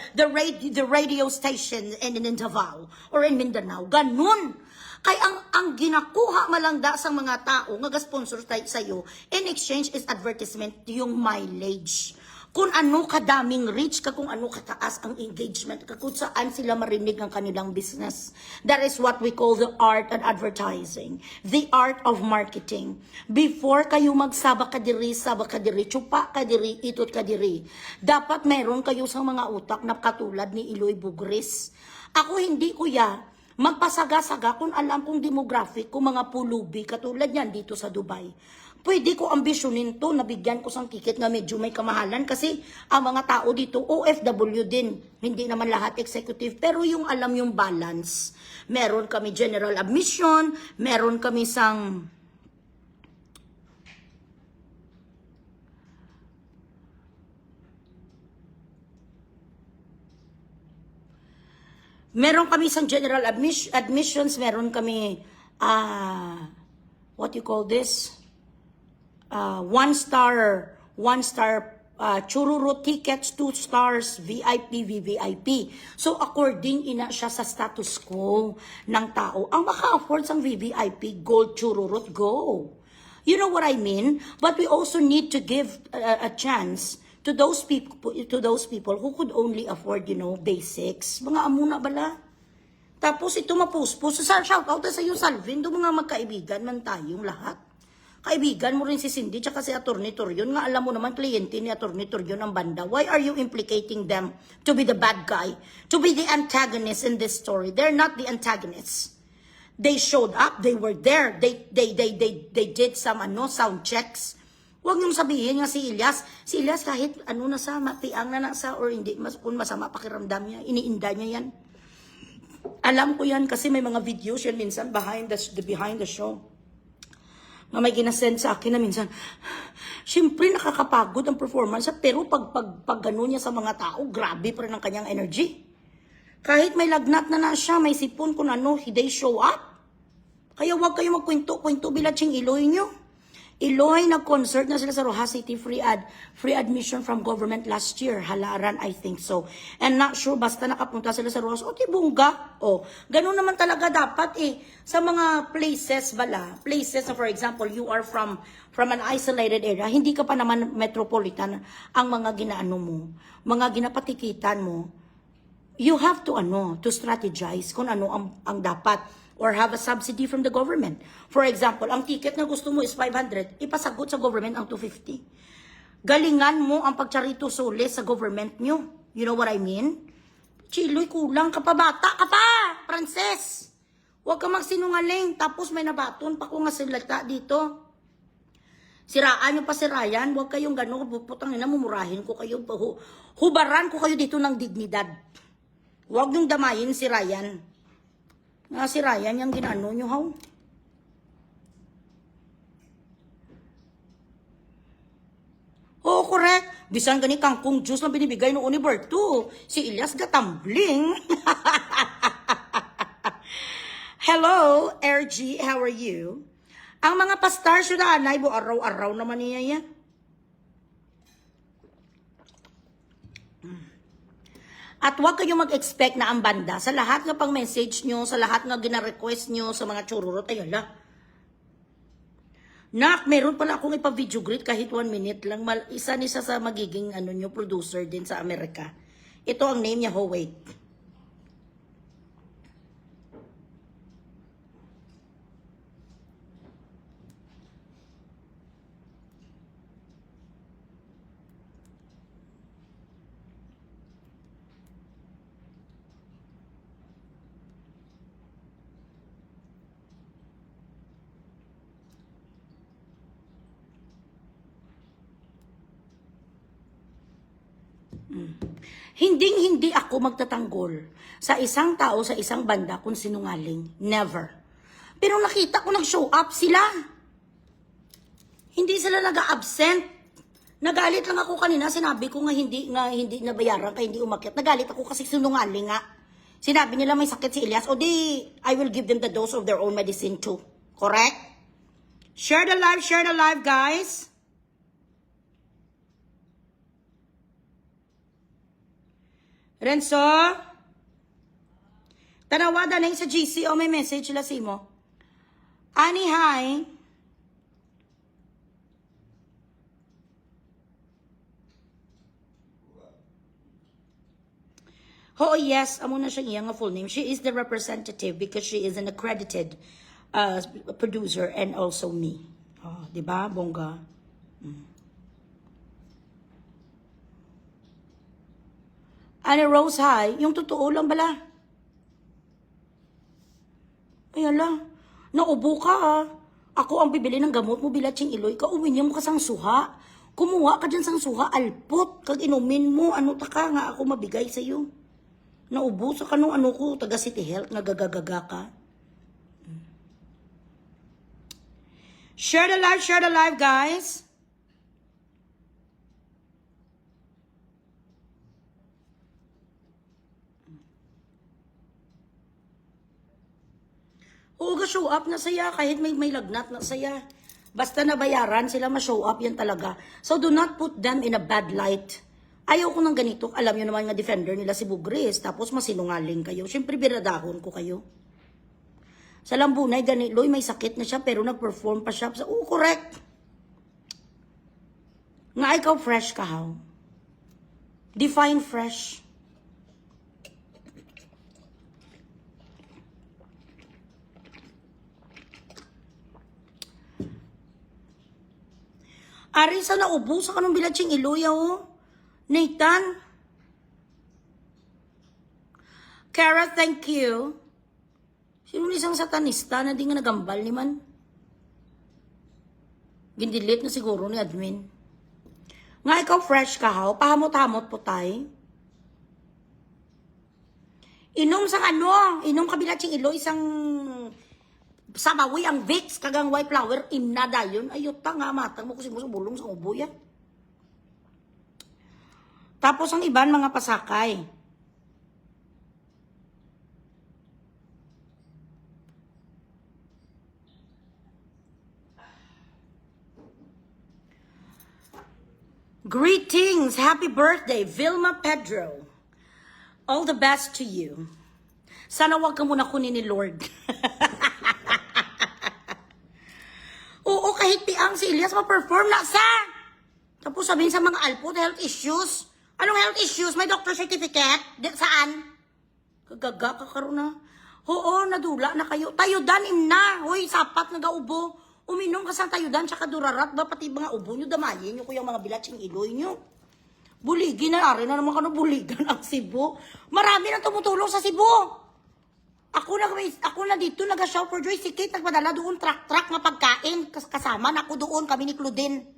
A: radio station in Davao or in Mindanao. Ganun. Kaya ang ginakuha malangda sa mga tao nga ga-sponsor sa iyo in exchange is advertisement, yung mileage. Kung ano kadaming reach ka, kung ano kataas ang engagement ka, kung saan sila marinig ang kanilang business. That is what we call the art of advertising. The art of marketing. Before kayo magsaba ka diri, tsupa ka diri, itot ka diri, dapat meron kayo sa mga utak na katulad ni Eloy Bugres. Ako hindi kuya, magpasaga-saga kung alam kong demographic, kung mga pulubi, katulad yan dito sa Dubai. Pwede ko ambisyonin to, nabigyan ko sang kikit nga medyo may kamahalan kasi ang mga tao dito, OFW din. Hindi naman lahat executive, pero yung alam yung balance. Meron kami general admission, meron kami sang general admissions, meron kami, what you call this? One star Chururut tickets, 2 stars, VIP, VVIP. So, according ina siya sa status quo ng tao. Ang maka-afford sang VVIP, Gold Chururut, go. You know what I mean? But we also need to give a chance to those people who could only afford, basics. Mga amuna bala. Tapos ito mapuspos. Shoutout sa iyo, Salvin. Do mga magkaibigan man tayong lahat. Kaibigan mo rin si Cindy tsaka si Atty. Torion. Nga alam mo naman, kliyente ni Atty. Torion ang banda. Why are you implicating them to be the bad guy? To be the antagonist in this story? They're not the antagonists. They showed up. They were there. They did some sound checks. Huwag niyong sabihin nga si Ilyas kahit nasa mapiang na nasa or hindi, kung masama pakiramdam niya, iniinda niya yan. Alam ko yan kasi may mga videos yan minsan behind the show. na may ginasend sa akin na minsan, syempre nakakapagod ang performance, pero pag gano'n niya sa mga tao, grabe pa rin ang kanyang energy. Kahit may lagnat na siya, may sipon kung ano, they show up. Kaya huwag kayo magkwento-kwento bilatsing Iloy nyo. Iloy, nag-concert na sila sa Rojas City, free admission from government last year. Halaran, I think so. And not sure, basta nakapunta sila sa Rojas, tibungga. Ganun naman talaga dapat Sa mga places places na for example, you are from an isolated area, hindi ka pa naman metropolitan, ang mga ginaano mo, mga ginapatikitan mo, you have to strategize kung ano ang dapat. Or have a subsidy from the government. For example, ang ticket na gusto mo is 500, ipasagot sa government ang 250. Galingan mo ang pagcharito soles sa government nyo. You know what I mean? Chiloy, kulang ka pa, bata ka pa, Frances. Huwag ka magsinungaling, tapos may nabaton pa ko nga silata dito. Siraan nyo pa si Ryan, huwag kayong gano'n, putang ina, mumurahin ko kayo, hubaran ko kayo dito ng dignidad. Huwag nyung damayin si Ryan. Si Ryan yung ginano nyo, haw. Correct. Bisan gani kangkong juice na binibigay noong Univer 2. Si Elias gatambling. Hello, RG, how are you? Ang mga pastar siya na anay, araw-araw naman niya yan. At huwag kayong mag-expect na ang banda, sa lahat ng pang-message nyo, sa lahat ng gina-request nyo, sa mga chururot, ayala. Nak, meron pala akong ipa-video greet kahit 1 minute lang. Isa sa magiging producer din sa Amerika. Ito ang name niya, wait. Hindi ako magtatanggol sa isang tao, sa isang banda kung sinungaling. Never. Pero nakita ko nag-show up sila. Hindi sila nag-absent. Nagalit lang ako kanina, sinabi ko nga hindi nabayaran kaya hindi umakyat. Nagalit ako kasi sinungaling nga. Sinabi nila may sakit si Elias, I will give them the dose of their own medicine too. Correct? Share the live, guys. Renzo? Tanawada na yung sa GC may message sila Simo. Ani, hi. Yes, amo na siya nga full name. She is the representative because she is an accredited producer and also me. Di ba, bongga? Ani Rose, hi. Yung totoo lang bala. Ayala. Naubo ka ha. Ako ang bibili ng gamot mo bilatsing Iloy. Kaumin mo ka sang suha. Kumuha ka dyan sang suha. Alpot. Kag inumin mo. Ano ta ka nga ako mabigay sa'yo. Naubo sa kanong ko. Taga City Health. Nagagagaga ka. Share the live, guys. Show up na saya, kahit may lagnat na saya. Basta nabayaran sila, ma-show up, yan talaga. So do not put them in a bad light. Ayaw ko ng ganito. Alam nyo naman nga defender nila si Bugres, tapos masinungaling kayo. Siyempre, biradahon ko kayo. Sa Lambunay, Loy, may sakit na siya, pero nag-perform pa siya. Correct. Nga ikaw fresh ka, how? Define fresh. Ari, sa naubo sa kanong bilatsing Iloy, Nathan. Kara, thank you. Sino isang satanista na di nga nagambal ni man? Gindilit na siguro ni admin. Nga ikaw fresh ka, haw? Pahamot-hamot po tayo. Inom sa inom ka bilatsing Iloy, isang Sa mawi ang Vicks, kagang white flower, imna dayon. Ayot nga, matang mo kasi mo sa bulong sa ubo yan. Tapos ang iban, mga pasakay. Greetings! Happy birthday, Vilma Pedro. All the best to you. Sana wag ka muna kunin ni Lord. Oo, kahit piang si Elias ma-perform na sa. Tapos sabihin sa mga alpot, health issues. Anong health issues? May doctor certificate? Saan? Kagaga ka karon na. Oo, nadula na kayo. Tayudan na. Hoy, sapat nagaubo. Uminom ka sa tayudan, tsaka durarat ba pati mga ubo nyo, damayin nyo ko yung mga bilatsing iloy nyo. Buligi na rin na naman ka na buligan ang Cebu. Marami nang tumutulong sa Cebu. Ako na dito, nag-shout for joy. Si Kate, nagpadala doon truck nga pagkain. Kasama na ako doon, kami ni Claudine.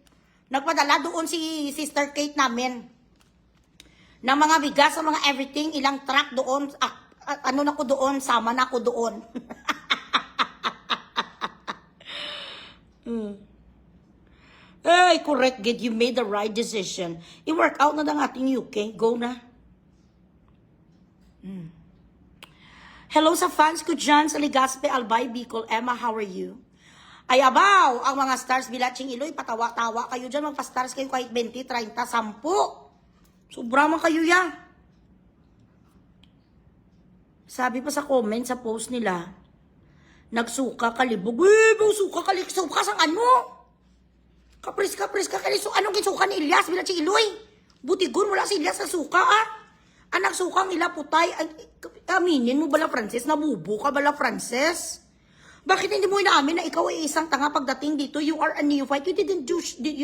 A: Nagpadala doon si Sister Kate namin. Na mga bigas, sa mga everything, ilang truck doon. Ano na ko doon, sama na ako doon. Hey, correct, Gid. You made the right decision. I-work out na ng ating UK. Go na. Hello sa fans ko dyan sa Legazpi, Albay, Bicol. Emma, how are you? Ay, abaw! Ang mga stars, Bilatsing Iloy, patawa-tawa kayo dyan. Magpa-stars kayo kahit 20, 30, 10. Sobra man kayo ya. Sabi pa sa comment, sa post nila, nagsuka kalibog. Suka kalibog. Suka sang ano? Kapris ka kaliso. Anong kinsuka ni Elias? Bilatsing Iloy. Butigon, wala si Elias sa suka, ah. Anak sukang ila putay. Aminin mo bala, Frances? Nabubo ka bala, Frances? Bakit hindi mo inaamin na ikaw ay isang tanga pagdating dito? You are a neophyte. You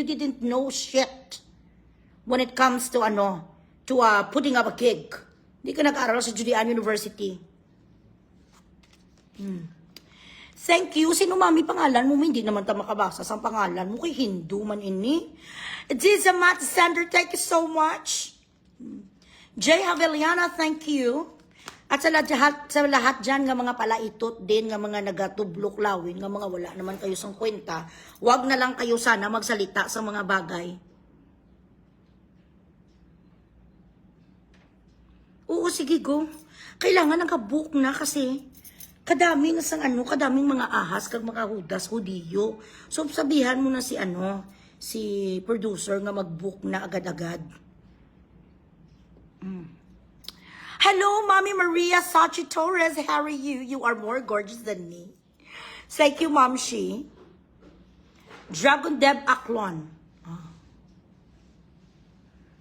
A: didn't know shit when it comes to putting up a cake. Hindi ka nag-aaral sa Judean University. Thank you. Sino mami pangalan mo? Hindi naman ta makabasa sa pangalan mo. Kay Hindu man ini. Jiza Mat Sander, thank you so much. Jay Haveliana, thank you. At sa lahat dyan nga mga palaitot din, nga mga nagatublok lawin, nga mga wala naman kayo sang kwenta, wag na lang kayo sana magsalita sa mga bagay. Oo, sige, go. Kailangan nakabook na kasi kadami na kadaming mga ahas kag mga hudas, hudiyo. So sabihan mo na si producer nga mag-book na agad-agad. Hello, Mommy Maria Sachi Torres. How are you? You are more gorgeous than me. Thank you, Mom Shi. Dragon Deb Aklon.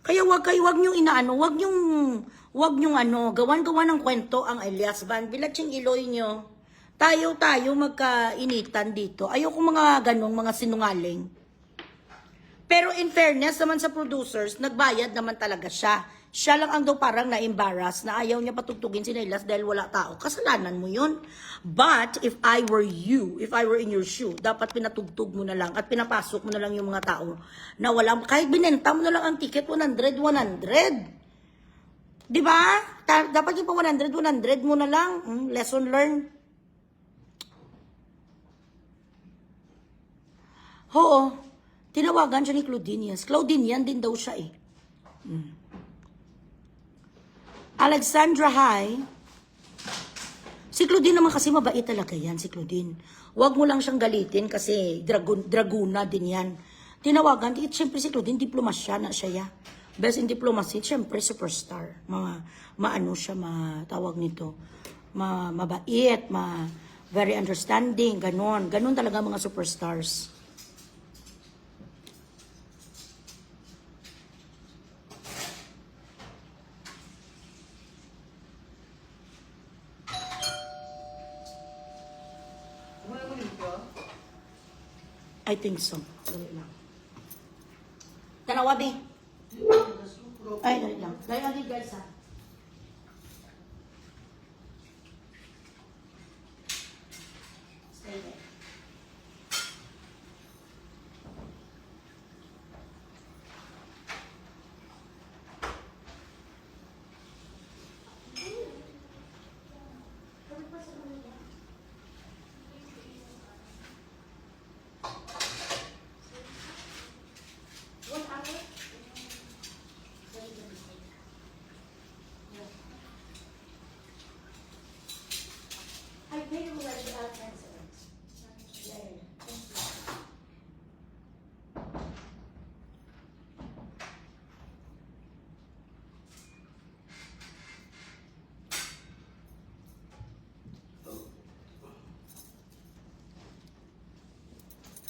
A: Kaya wag niyong wag niyong gawan-gawan ng kwento ang Elias Van. Bilatsing Iloy niyo. Tayo magkainitan dito. Ayoko mga ganong mga sinungaling. Pero in fairness naman sa producers, nagbayad naman talaga siya. Siya lang ang daw parang na-embarrass na ayaw niya patugtugin si Nelas dahil wala tao. Kasalanan mo yun. But if I were you, if I were in your shoe, dapat pinatugtog mo na lang at pinapasok mo na lang yung mga tao na walang, kahit binenta mo na lang ang ticket 100. Di ba? Dapat yung pa 100 mo na lang. Lesson learned. Oo. Tinawagan siya ni Claudinian. Claudinian din daw siya eh. Alexandra, hi. Si Claudine naman kasi mabait talaga yan, si Claudine. Huwag mo lang siyang galitin kasi draguna din yan. Tinawagan, siyempre si Claudine, diplomasya na siya ya. Best in diplomacy, siyempre superstar. Tawag nito. Mabait, very understanding, ganon. Ganon talaga mga superstars. I think so. Dali lang. Tanawa, be. Ay, dali lang. Dali lang, guys, ha. Stay there.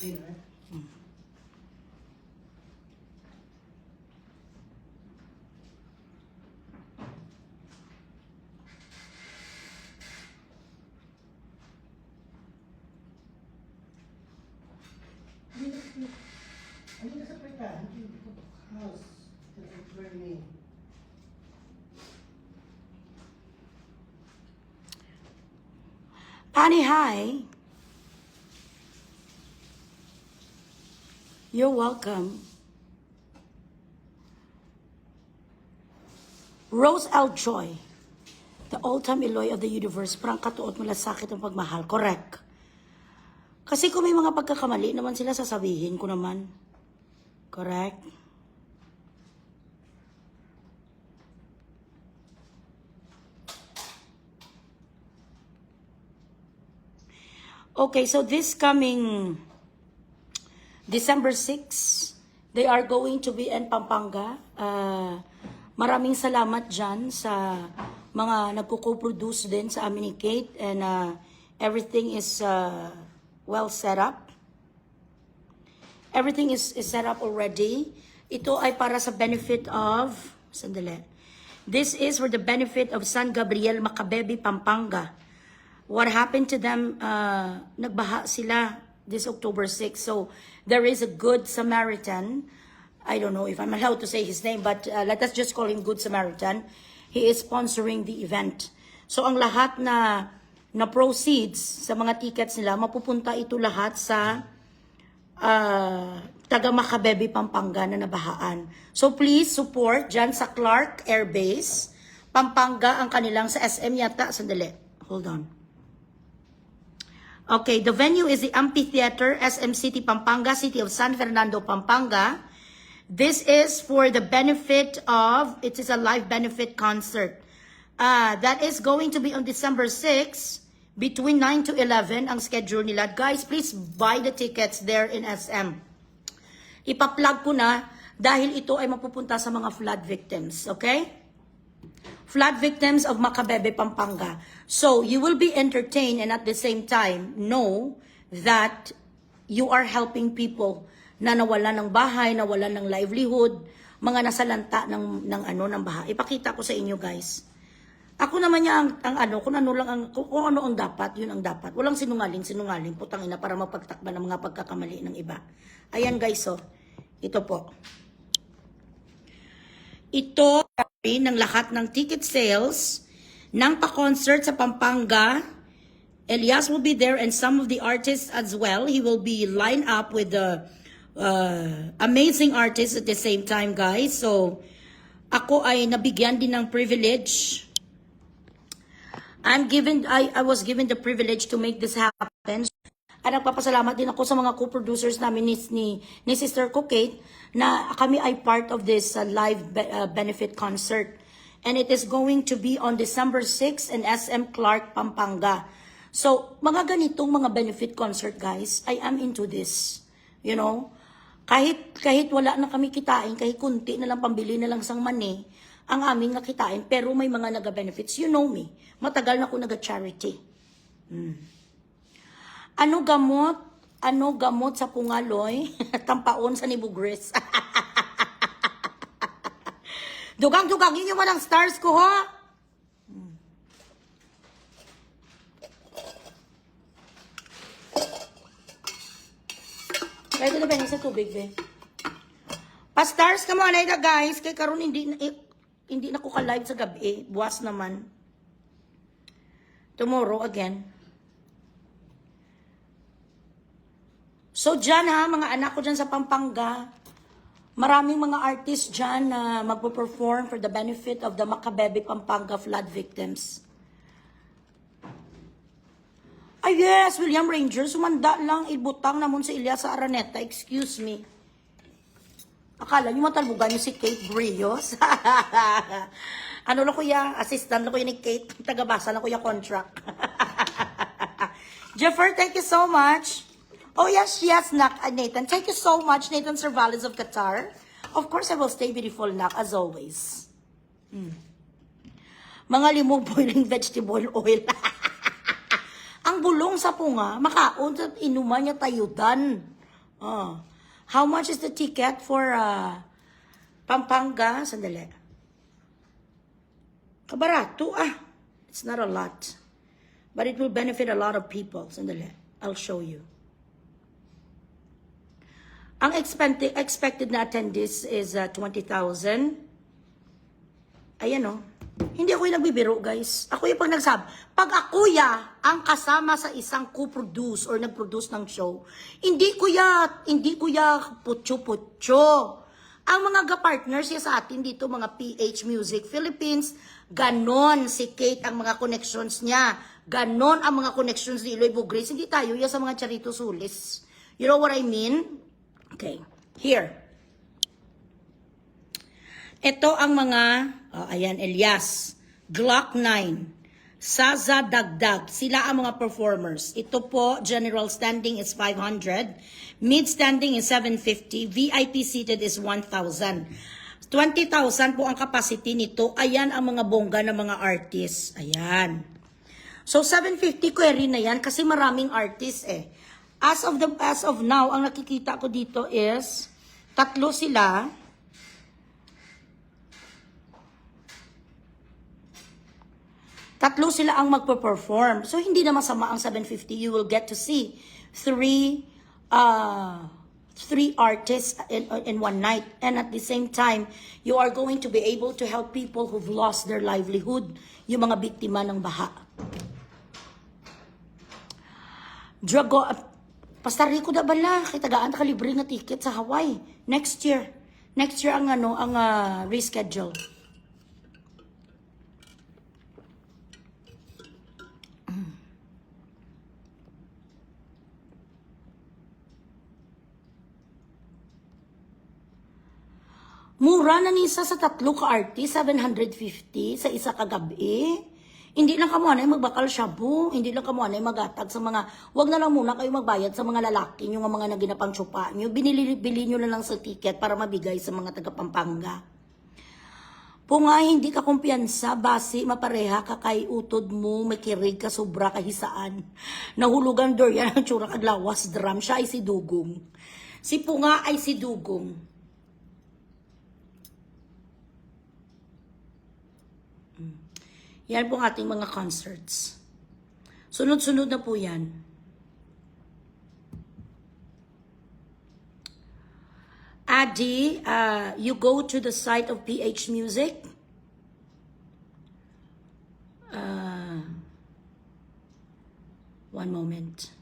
B: Ayun, right? Ano na sa pagkain? House. That's burning.
A: Annie, hi. You're welcome. Rose L. Joy, the all-time Eloy of the universe, parang katuot mula sakit ang pagmahal. Correct. Kasi kung may mga pagkakamali naman sila, sasabihin ko naman. Correct. Okay, so this coming December 6, they are going to be in Pampanga. Maraming salamat dyan sa mga nagko-co-produce din sa amin ni Kate, and everything is well set up. Everything is set up already. Ito ay para sa benefit of, sandali. This is for the benefit of San Gabriel, Macabebe, Pampanga. What happened to them, nagbaha sila this October 6. So, there is a Good Samaritan. I don't know if I'm allowed to say his name, but let us just call him Good Samaritan. He is sponsoring the event. So, ang lahat na proceeds sa mga tickets nila, mapupunta ito lahat sa taga Macabebe, Pampanga na nabahaan. So, please support dyan sa Clark Air Base, Pampanga, ang kanilang sa SM yata. Sandali. Hold on. Okay, the venue is the Amphitheater, SM City, Pampanga, City of San Fernando, Pampanga. This is for the benefit of, it is a live benefit concert. That is going to be on December 6, between 9 to 11, ang schedule nila. Guys, please buy the tickets there in SM. Ipa-plug ko na dahil ito ay mapupunta sa mga flood victims, okay? Flood victims of Macabebe, Pampanga. So, you will be entertained and at the same time, know that you are helping people na nawalan ng bahay, nawalan ng livelihood, mga nasalanta ng baha. Ipakita ko sa inyo, guys. Ako naman niya kung ano ang dapat, yun ang dapat. Walang sinungaling, putang ina, para mapagtakban ng mga pagkakamali ng iba. Ayan, guys, oh. Ito po. Ito ng lahat ng ticket sales ng pa-concert sa Pampanga. Elias will be there and some of the artists as well. He will be lined up with the amazing artists at the same time, guys. So, ako ay nabigyan din ng privilege. I was given the privilege to make this happen. At nagpapasalamat din ako sa mga co-producers namin ni Sister ko Kate na kami ay part of this live benefit concert. And it is going to be on December 6 in SM Clark, Pampanga. So, mga ganitong mga benefit concert, guys, I am into this. You know? Kahit wala na kami kitain, kahit kunti na lang, pambili na lang sang mani, ang aming nakitain, pero may mga naga-benefits. You know me. Matagal na ako naga-charity. Ano gamot sa pungaloy? Tampaon sa nibugres. Dugang-dugang, yun yung walang stars ko, ha? Kaya ito na ba sa tubig, be? Pa-stars ka muna, guys. Kaya karon hindi na ko ka-live sa gabi. Buwas naman. Tomorrow again. So, dyan ha, mga anak ko dyan sa Pampanga, maraming mga artists dyan na magpo-perform for the benefit of the Macabebe, Pampanga flood victims. Ay yes, William Ranger, sumanda lang, ibutang namon si Elias sa Araneta, excuse me. Akala nyo matalbugan nyo si Kate Brios? Ano lang kuya, assistant lang kuya ni Kate, tagabasa lang kuya contract. Jeffer, thank you so much. Oh, yes, Nathan. Thank you so much, Nathan Servales of Qatar. Of course, I will stay beautiful, Nak, as always. Mga limong boiling vegetable oil. Ang bulong sa punga, makaon sa inuman niya tayudan. How much is the ticket for Pampanga? Sandali. Kabarato, It's not a lot. But it will benefit a lot of people. Sandali. I'll show you. Ang expected na attendees is 20,000. Ayan o. Hindi ako yung nagbibiro, guys. Ako yung pag nagsabi. Pag ako ang kasama sa isang co-produce or nag-produce ng show, hindi ko ya putyo-putyo. Ang mga ga-partners sa atin dito, mga PH Music Philippines, ganon si Kate ang mga connections niya. Ganon ang mga connections ni Eloy Bugres. Hindi tayo sa mga Charito Sulis. You know what I mean? Okay. Here. Ito ang mga, ayan, Elias, Glock 9, Saza Dagdag, sila ang mga performers. Ito po, general standing is 500, mid standing is 750, VIP seated is 1,000. 20,000 po ang capacity nito. Ayan ang mga bongga ng mga artists. Ayan. So 750 query na yan kasi maraming artists eh. As of now, ang nakikita ko dito is tatlo sila. Tatlo sila ang magpe-perform. So, hindi na masama ang 750. You will get to see three artists in one night. And at the same time, you are going to be able to help people who've lost their livelihood. Yung mga biktima ng baha. Pastor Rico da bala, kitagaan ta kalibre nga ticket sa Hawaii. Next year ang reschedule. Mura na nisa sa tatlo ka artist, 750 sa isa ka gabi. Hindi lang kamo anay magbakal shabu, hindi lang kamo anay magatag sa mga, wag na lang muna kayo magbayad sa mga lalaki, yung mga naginapang tsupa nyo, bili nyo na lang sa ticket para mabigay sa mga taga Pampanga. Kung nga hindi ka kumpiyansa, basi, mapareha ka kay utod mo, may kirig ka, sobra kahisaan. Nahulugan Dorian ang tsura kadlawas drum, siya ay si Dugong. Si Punga ay si Dugong. Yan po ang ating mga concerts. Sunod-sunod na po yan. Adi, you go to the site of PH Music. One moment.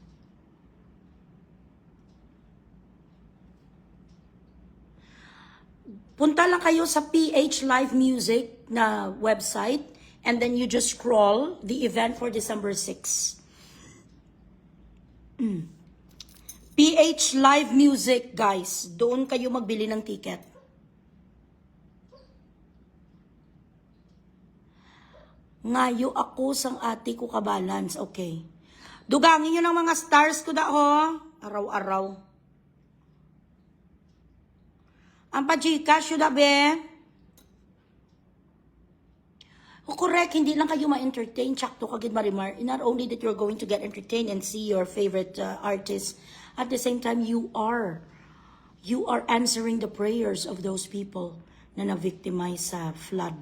A: Punta lang kayo sa PH Live Music na website. And then you just scroll the event for December 6. PH Live Music, guys. Doon kayo magbili ng ticket. Ngayo ako sang ati ko kabalance. Okay. Dugangin nyo ng mga stars ko da, araw-araw. Ang pa-Gcash yun da, be. Correct, hindi lang kayo ma-entertain, tsakto kagid marimar. Not only that you're going to get entertained and see your favorite artists, at the same time, you are answering the prayers of those people na na-victimize sa flood.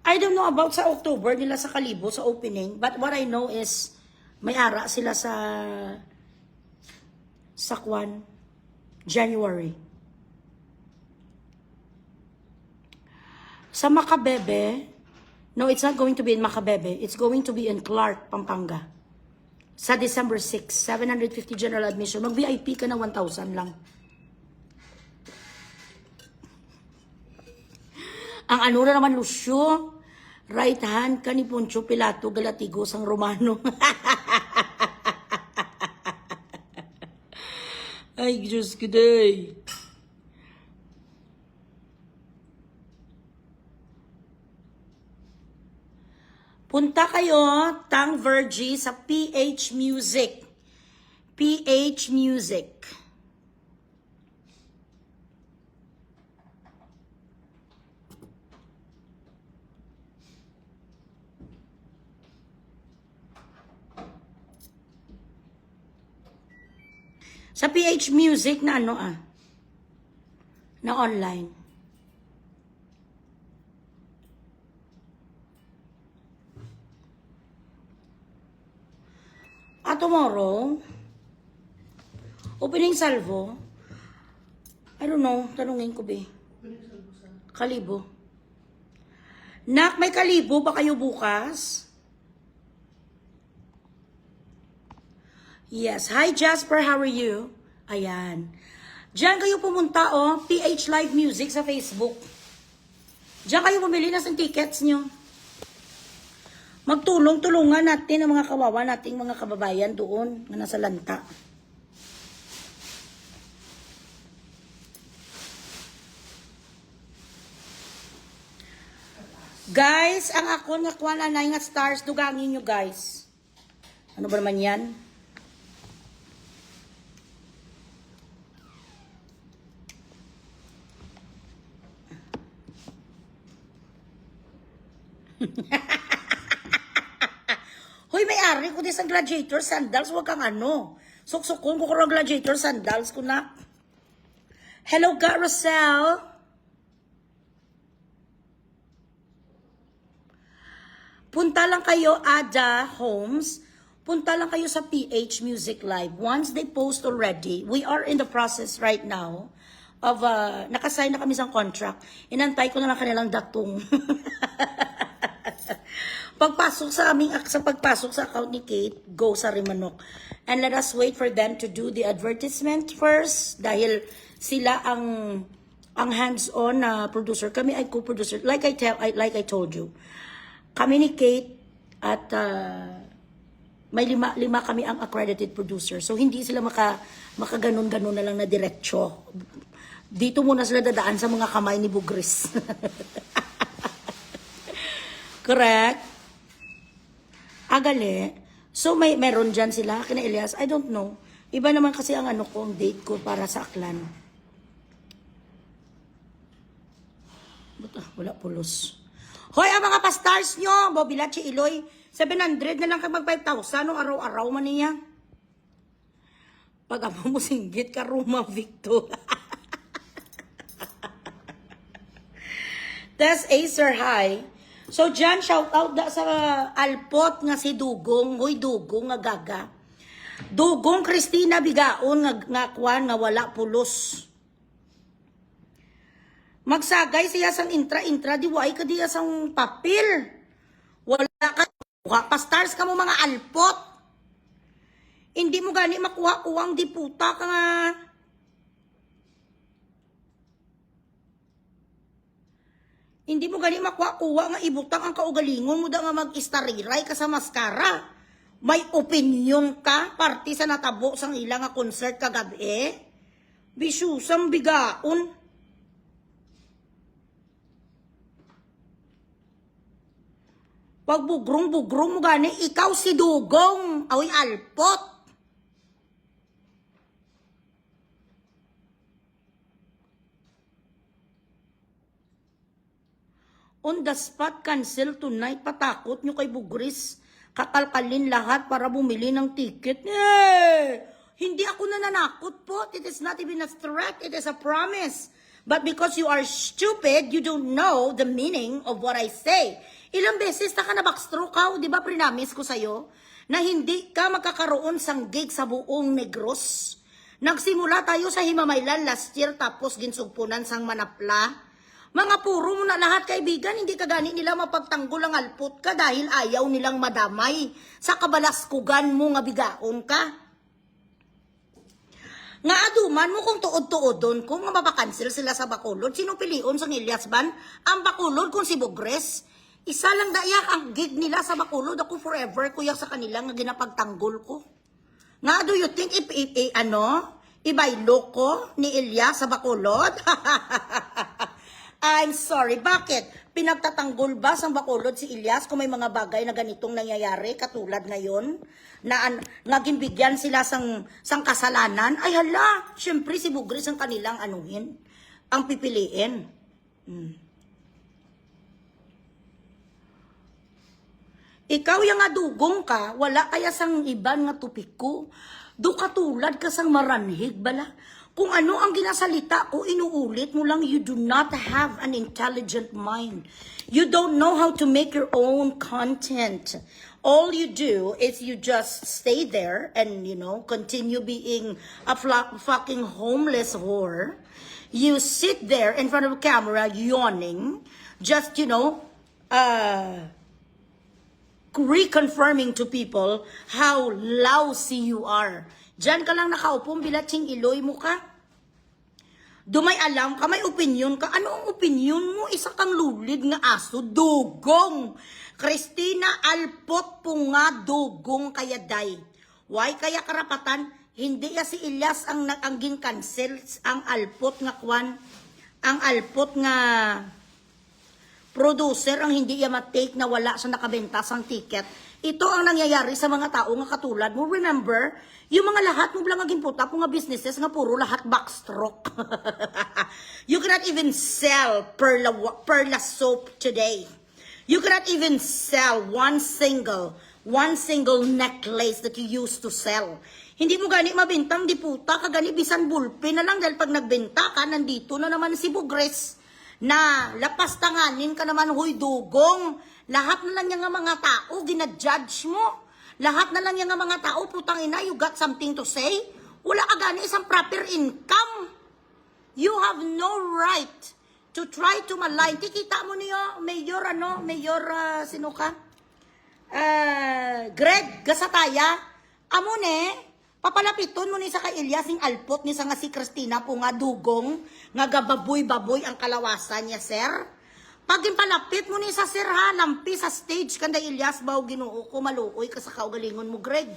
A: I don't know about sa October nila sa Kalibo, sa opening. But what I know is, may ara sila sa January. Sa Macabebe, no, it's not going to be in Macabebe. It's going to be in Clark, Pampanga. Sa December 6, 750 general admission. Mag-VIP ka na 1,000 lang. Ang ano na naman, Lucio, right hand ka ni Poncio Pilato, Galatigos ang Romano. Ay, Diyos ko day. Punta kayo, Tang Virgie, sa PH Music. PH Music. Sa PH Music na ano na online. Tomorrow, opening salvo, I don't know, tanungin ko be. Kalibo. Nak, may kalibo ba kayo bukas? Yes. Hi, Jasper. How are you? Ayan. Diyan kayo pumunta, PH Live Music sa Facebook. Diyan kayo bumili na sa tickets nyo. Magtulong-tulungan natin ang mga kawawa nating mga kababayan doon na nasa lanta. Guys, ang ako nga kuha na nga stars, dugangin nyo guys. Ano ba naman yan? Hoy, may-ari ko din sa gladiator sandals. Huwag kang ano. Suksukon ko ng gladiator sandals ko na. Hello, Garacel. Punta lang kayo, Ada Homes. Punta lang kayo sa PH Music Live. Once they post already, we are in the process right now of, nakasign na kami sa contract. Inantay ko na lang kanilang datong. Pagpasok sa account ni Kate, go sa Rimanok. And let us wait for them to do the advertisement first dahil sila ang hands-on na producer. Kami ay co-producer. Like I told you. Kami ni Kate at may lima kami ang accredited producer. So hindi sila makaganon-ganon na lang na diretsyo. Dito muna sila dadaan sa mga kamay ni Bugris. Correct? Agale. So, meron dyan sila, kina Elias. I don't know. Iba naman kasi ang ano ko, ang date ko para sa Aklan. Wala pulos. Hoy, ang mga pastars nyo, Bobilachi, Iloy, 700 na lang kag mag 5,000 no araw-araw man niya. Pag amo mo singgit ka, Roma Victor. Tess Acer, hi. So, dyan, shout out da sa alpot nga si Dugong. Hoy, Dugong nga gaga. Dugong Christina Bigaon nga kwan nga wala pulos. Magsagay siya sang intra-intra, diway ka diya sang papel. Wala ka, pastars ka mo mga alpot. Hindi mo gani makuha-kuwang diputa ka nga. Hindi mo gani makuha-kuha nga ibutang ang kaugalingon mo da nga mag-istariray ka sa maskara. May opinion ka, party sa natabo sang ilang nga concert kagabi. Bisyusang bigaon. Pag bugrong-bugrong mo gani, ikaw si Dugong, awi alpot. On the spot, cancel tonight. Patakot nyo kay Bugris. Kakalkalin lahat para bumili ng ticket. Hindi ako nananakot po. It is not even a threat. It is a promise. But because you are stupid, you don't know the meaning of what I say. Ilang beses na ka na backstroke ka, di ba prinamis ko sa'yo, na hindi ka magkakaroon sang gig sa buong Negros. Nagsimula tayo sa Himamaylan last year, tapos ginsugpunan sang Manapla. Mga puro mo na lahat, kaibigan, hindi ka gani nila mapagtanggol ang alpot ka dahil ayaw nilang madamay sa kabalaskugan mo nga bigaon ka. Nga aduman mo kung tuod-tuodon kung nga mapakancel sila sa Bacolod. Sino pilion sa Ilyas Ban? Ang Bacolod kung si Bugres. Isa lang dayak ang gig nila sa Bacolod. Ako forever kuya sa kanila nga ginapagtanggol ko. Nga do you think ibaylo ko ni Ilyas sa Bacolod? I'm sorry, bakit? Pinagtatanggol ba sa Bacolod si Ilyas kung may mga bagay na ganitong nangyayari katulad ngayon? Na naging bigyan sila sang kasalanan? Ay hala, syempre si Bugres ang kanilang anuhin, ang pipiliin. Ikaw yung nga dugong ka, wala kaya sang iban nga tupik ko. Do katulad ka sang maranhig bala. Kung ano ang ginasalita ko, inuulit mo lang, you do not have an intelligent mind. You don't know how to make your own content. All you do is you just stay there and, continue being a fucking homeless whore. You sit there in front of a camera yawning, just, reconfirming to people how lousy you are. Diyan ka lang nakaupong bilatsing iloy mo ka. Dumay alam ka, may opinion ka. Ano ang opinion mo? Isa kang lulid nga aso, dugong. Christina, alpot po nga dugong kaya day. Why kaya karapatan? Hindi ya si Ilyas ang gin-cancel ang alpot nga kwan. Ang alpot nga producer ang hindi ya matake na wala sa nakabenta sang ticket. Ito ang nangyayari sa mga tao nga katulad mo. Remember, yung mga lahat mo lang aging puta po nga businesses nga puro lahat backstroke. You cannot even sell perla soap today. You cannot even sell one single necklace that you used to sell. Hindi mo gani mabintang di puta, kagani bisan bulpe na lang dahil pag nagbenta ka, nandito na naman si Bugres na lapas tanganin ka naman, huy dugong. Lahat na lang yung mga tao, ginadjudge mo. Lahat na lang yung mga tao, putang ina, you got something to say? Wala ka gani isang proper income. You have no right to try to malign. Kikita mo niyo, Mayor, sino ka? Greg Gasataya. Amo papalapiton mo ni sa kay Ilyas ng alpot ni sa nga si Christina po nga dugong, nga gababoy-baboy ang kalawasan niya, sir. Pag palapit mo ni sa sir ha, lampi sa stage kanda Ilyas baw Ginoo ko maluoy ka sa kaugalingon mo, Greg.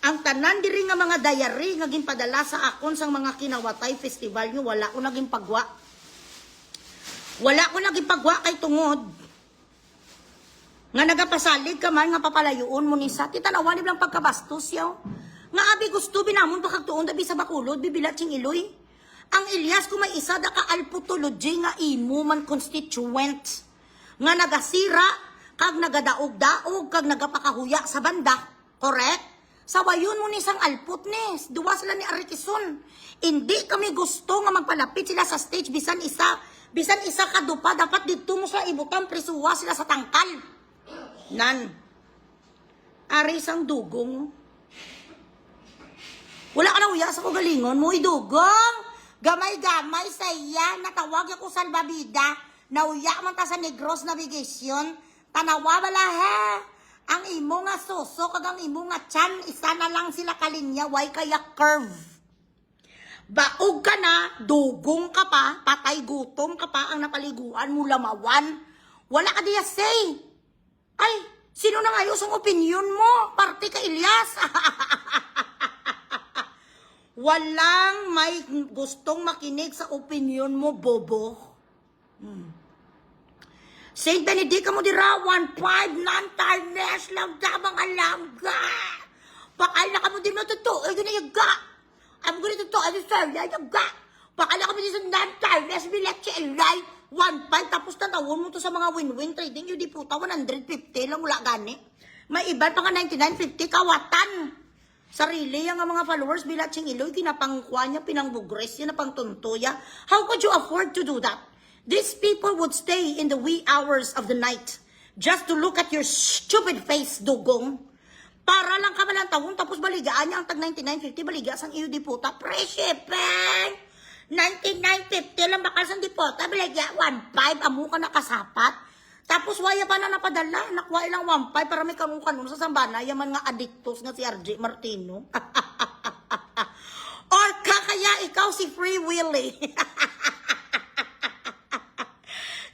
A: Ang tanan diri nga mga diary nga ginpadala sa akon sang mga kinawatay festival nyo, wala ko naging pagwa. Wala ko naging pagwa kay tungod. Nga nagapasalig ka man nga papalayuon mo ni sa titanawan lang pagkabastos yaw. Nga abi gusto binamon pakagtuon dabi sa Bacolod bibilat sing iloy. Ang Ilyas kung may isa da ka alputology nga imo man constituent nga nagasira kag nagadaog-daog kag nagapakahuya sa banda, correct? Sawayon mo ni sang alput nes, duwa sila ni Arikison. Hindi kami gusto nga magpalapit sila sa stage bisan isa kadupa dapat dito mo sa ibutang prisuwa sila sa tangkal. Nan. Ari sang dugong. Wala ka na uya sa kugalingon mo, idugong. Gamay-gamay sa iya, natawag ako salbabida, nauya man ta sa Negros Navigation, tanawa wala ha. Ang imo nga suso, kag ang imo nga tiyan, isa na lang sila kalinya, way kaya curve. Baog ka na, dugong ka pa, patay gutom ka pa, ang napaliguan mo lamawan. Wala ka diya say. Ay, sino na ngayos ang opinion mo? Parte ka Ilyas. Walang may gustong makinig sa opinion mo, bobo. Saint Benedict mo dira, 1.5, non-tarnish lang damang alangga. Pakala ka mo din matuto, ay ginayaga. I'm gonna to ano sir, yayaga. Pakala ka mo din sa non-tarnish, bilet si Elay, 1.5, tapos tatawon mo to sa mga win-win trading, yung di puta, 150 lang, wala gani. May iba pa nga 99.50, kawatan. Sarili yung mga followers, bilat siyang iloy, kinapangkwa niya, pinangbugres niya, napangtuntuya. How could you afford to do that? These people would stay in the wee hours of the night just to look at your stupid face, dugong. Para lang ka malang tawon, tapos baligaan niya ang tag 99.50, baliga sang iyo di puta. Pre-shipping! 99.50 lang bakal sa dipota, bilagya 1.5, amo ka nakasapat. Tapos waya pa na napadala, nakuha ilang 1.5 para may kanong-kanong sa sambana, yaman nga adictos nga si RJ Martino. Or kaya ikaw si Free Willy.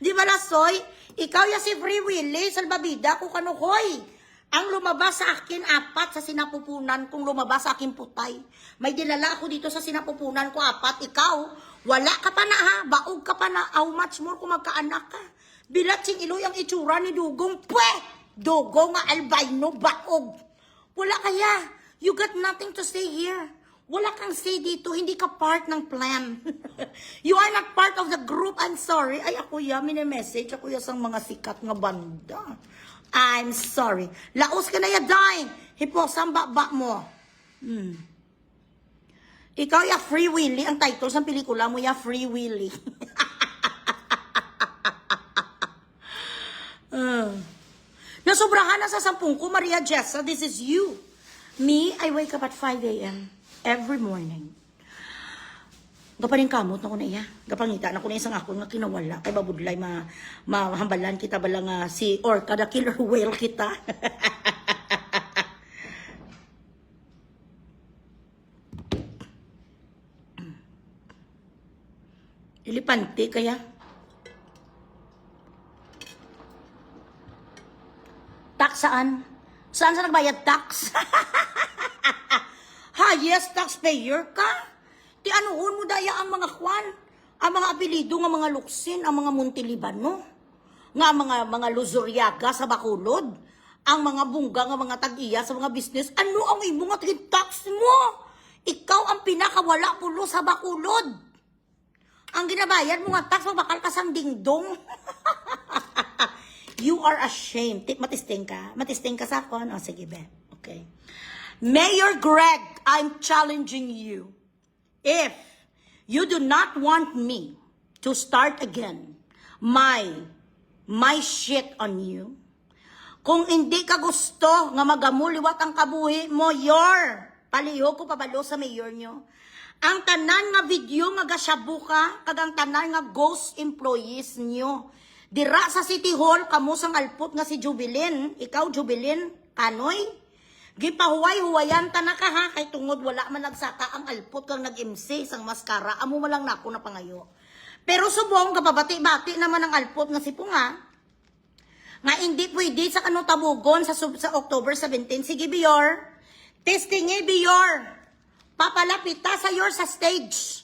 A: Di ba lasoy? Ikaw ya si Free Willy, salbabida ko kanukoy. Ang lumabas sa akin, 4 sa sinapupunan kung lumabas sa akin putay. May dinala ako dito sa sinapupunan ko, 4. Ikaw, wala ka pa na ha, baog ka pa na, how much more kung magkaanak ka. Bilat sing iloy ang itsura ni Dugong, pwe! Dugong nga albino, baog. Wala kaya, you got nothing to say here. Wala kang say dito, hindi ka part ng plan. You are not part of the group, I'm sorry. Ay, ako ya, mini-message, ako ya sang mga sikat nga banda. I'm sorry. Laos ka na ya, dying. Hiposang baba mo. Ikaw ya Free Willy. Ang title sa pelikula mo ya Free Willy. Nasobrahan na sa 10 ko, Maria Jessa. This is you. Me, I wake up at 5 a.m. every morning. Gapaning kamot na ko na iya. Gapangita na ko na isang ako nga kinawala. Kay babudlay mahambalan kita bala nga si Orca the killer whale kita. Ilipante kaya. Tax saan? Saan sa nagbayad tax? Highest taxpayer ka? Ti anuhon mo daya ang mga kwan, ang mga apelido nga mga luksin, ang mga Montelibano, nga mga Luzuriaga sa Bacolod, ang mga bungga nga mga tag-iya sa mga business. Ano ang imo nga tax mo? Ikaw ang pinakawala pulo sa Bacolod. Ang ginabayad mo nga tax, mabakal ka sang dingdong. You are ashamed. Matisting ka? Matisting ka sa akon? O, sige, be. Okay. Mayor Greg, I'm challenging you. If you do not want me to start again my shit on you, kung hindi ka gusto nga magamuliwat ang kabuhi mo, paliho ko pabalo sa mayor nyo. Ang tanan nga video nga gasyabu ka, kagang tanan nga ghost employees nyo. Dira sa City Hall, kamusang alpot nga si Jubilin. Ikaw, Jubilin, kanoy? Gipahuway-huwayan ta na ka ha, kay tungod wala man nagsaka ang alpot kang nag-MC sang maskara, amo mo lang nako na pangayo. Pero subong, kapabati-bati naman ang alpot nga si Punga, nga hindi pwede sa kanong tabugon sa October 17. Sige, Biyor, testing Biyor, papalapita sa Yor sa stage.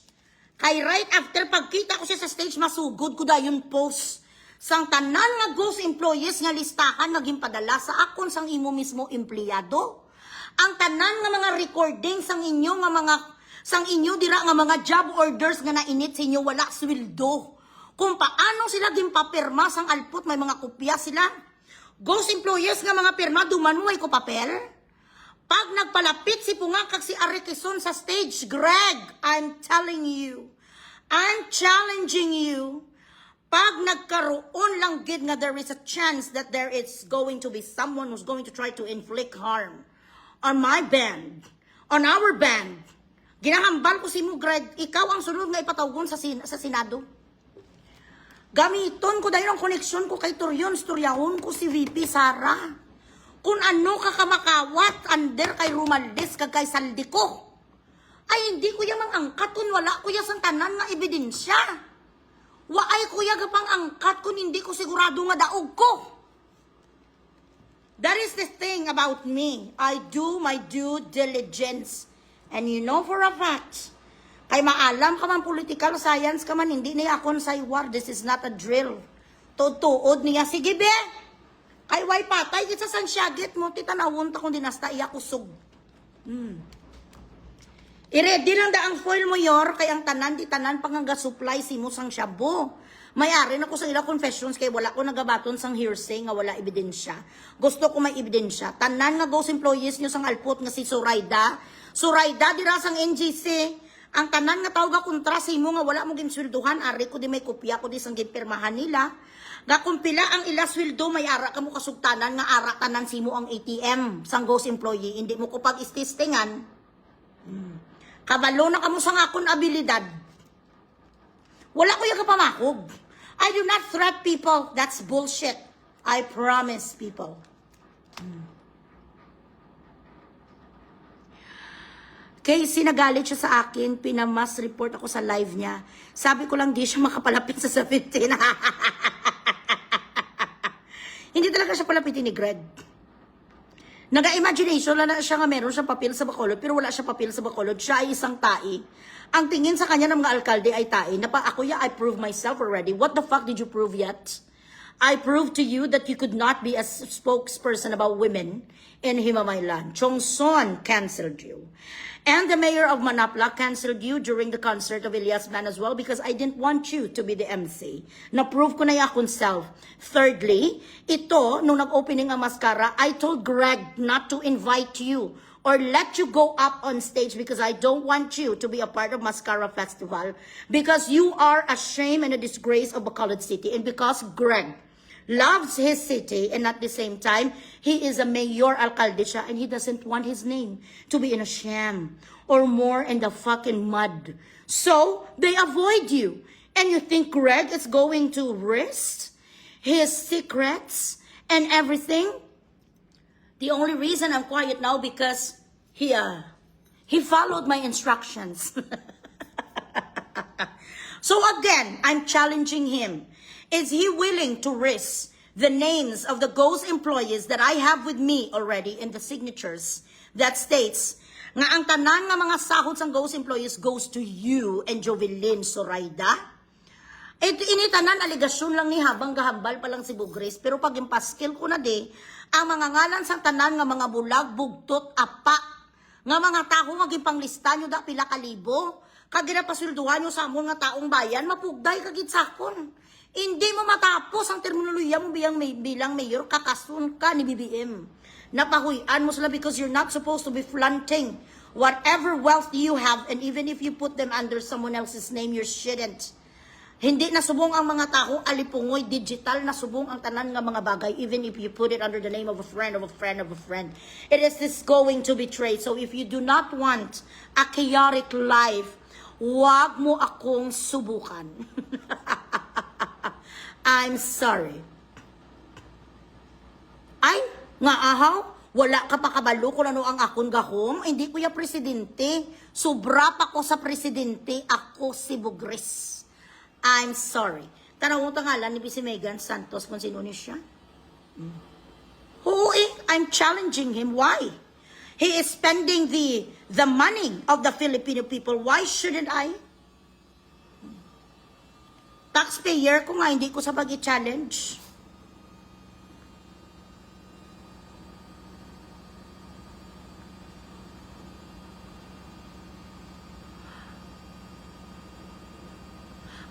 A: Kay right after pagkita ko siya sa stage, masugod ko dayon post. Sang tanan nga ghost employees nga listahan naging padala sa akon sang imo mismo empleyado. Ang tanan nga mga recording sang inyo nga sang inyo dira nga mga job orders nga nainit sa inyo wala sweldo. Kung paano sila gimpapirma sang alpot, may mga kopya sila. Ghost employees nga mga pirma dumanuay ko papel. Pag nagpalapit si Punga kag si Arikison sa stage, Greg, I'm telling you, I'm challenging you. Pag nagkaroon lang gid nga there is a chance that there is going to be someone who's going to try to inflict harm on my band, on our band, ginahambal ko si mo, Greg, ikaw ang sunod nga ipatawgon sa Senado. Gamiton ko dahil ang koneksyon ko kay Torion, storyahon ko si VP Sara. Kung ano ka kamakawat, under kay Rumaldes, kag kay Saldico. Ay, hindi ko yung angkat kung wala ko yung tanan nga ebidensya. Waay kuya gapang angkat kung hindi ko sigurado nga daog ko. That is the thing about me. I do my due diligence. And you know for a fact, kay maalam ka man political science ka man, hindi niya akong saywar. This is not a drill. Tutuod niya, sige be. Kay way patay, kita sang syagit mo, titanawon ta kung dinasta iya kusog. I-ready lang da ang foil mo yor, kay ang tanan, di tanan pang hangga supply si mo sang shabu. Mayari na ko sa ila confessions, kay wala ko nagabaton sang hearsay nga wala ebidensya. Gusto ko may ebidensya. Tanan nga ghost employees nyo sang alpot nga si Surayda. Surayda, dira sang NGC. Ang tanan nga tawag kontra si mo nga wala mo ginswelduhan, ari ko di may kopya ko di sang ginpirmahan nila. Nga kumpila ang ila sweldo, may ara ka mo kasugtanan nga ara tanan si mo ang ATM sang ghost employee. Hindi mo ko pag ististingan. Kabalo na kamo sang akon abilidad. Wala ko yung kapamakog. I do not threat people. That's bullshit. I promise people. Casey, nagalit siya sa akin. Pinamas report ako sa live niya. Sabi ko lang, di siya makapalapit sa 17. Hindi talaga siya palapitin ni Greg. Naga-imagination na siya nga meron siyang papel sa Bacolod, pero wala siya papel sa Bacolod. Siya ay isang tai. Ang tingin sa kanya ng mga alkalde ay tai. Ako I proved myself already. What the fuck did you prove yet? I proved to you that you could not be a spokesperson about women in Himamaylan. Chong Son canceled you. And the mayor of Manapla canceled you during the concert of Elias Ban as well because I didn't want you to be the MC. Na-prove ko na yakon self. Thirdly, ito, nung nag-opening ang Mascara, I told Greg not to invite you or let you go up on stage because I don't want you to be a part of Mascara Festival because you are a shame and a disgrace of Bacolod City and because Greg loves his city and at the same time, he is a mayor alcalde siya and he doesn't want his name to be in a sham or more in the fucking mud. So, they avoid you. And you think Greg is going to risk his secrets and everything? The only reason I'm quiet now because he followed my instructions. So again, I'm challenging him. Is he willing to risk the names of the ghost employees that I have with me already in the signatures that states nga ang tanan nga mga sahod sang ghost employees goes to you and Jovelyn Zoraida? Initanan aligasyon lang ni habang gahambal pa lang si Bugres pero pag impaskil ko na di ang mga ngalan sang tanan nga mga bulag, bugtot, apa nga mga tao nga gipanglista nyo da pila kalibo kag ginapaswelduhan nyo sa amon nga taong bayan mapugday kagid sakon. Hindi mo matapos ang terminolohiya mo bilang mayor, kakasun ka ni BBM. Napahuyan mo sila because you're not supposed to be flaunting whatever wealth you have and even if you put them under someone else's name, you shouldn't. Hindi nasubong ang mga tao, alipungoy, digital, nasubong ang tanan nga mga bagay even if you put it under the name of a friend, of a friend, of a friend. It is this going to betray. So if you do not want a chaotic life, wag mo akong subukan. I'm sorry. Ay, nga ahaw, wala ka pa kabalo kung ano ang akon gahom. Hindi ko ya presidente. Sobra pa ko sa presidente. Ako si Bugres. I'm sorry. Tanawang tangalan ni Vice Megan Santos kung sino ni siya. I'm challenging him. Why? He is spending the money of the Filipino people. Why shouldn't I? Taxpayer ko nga, hindi ko sa pag-challenge.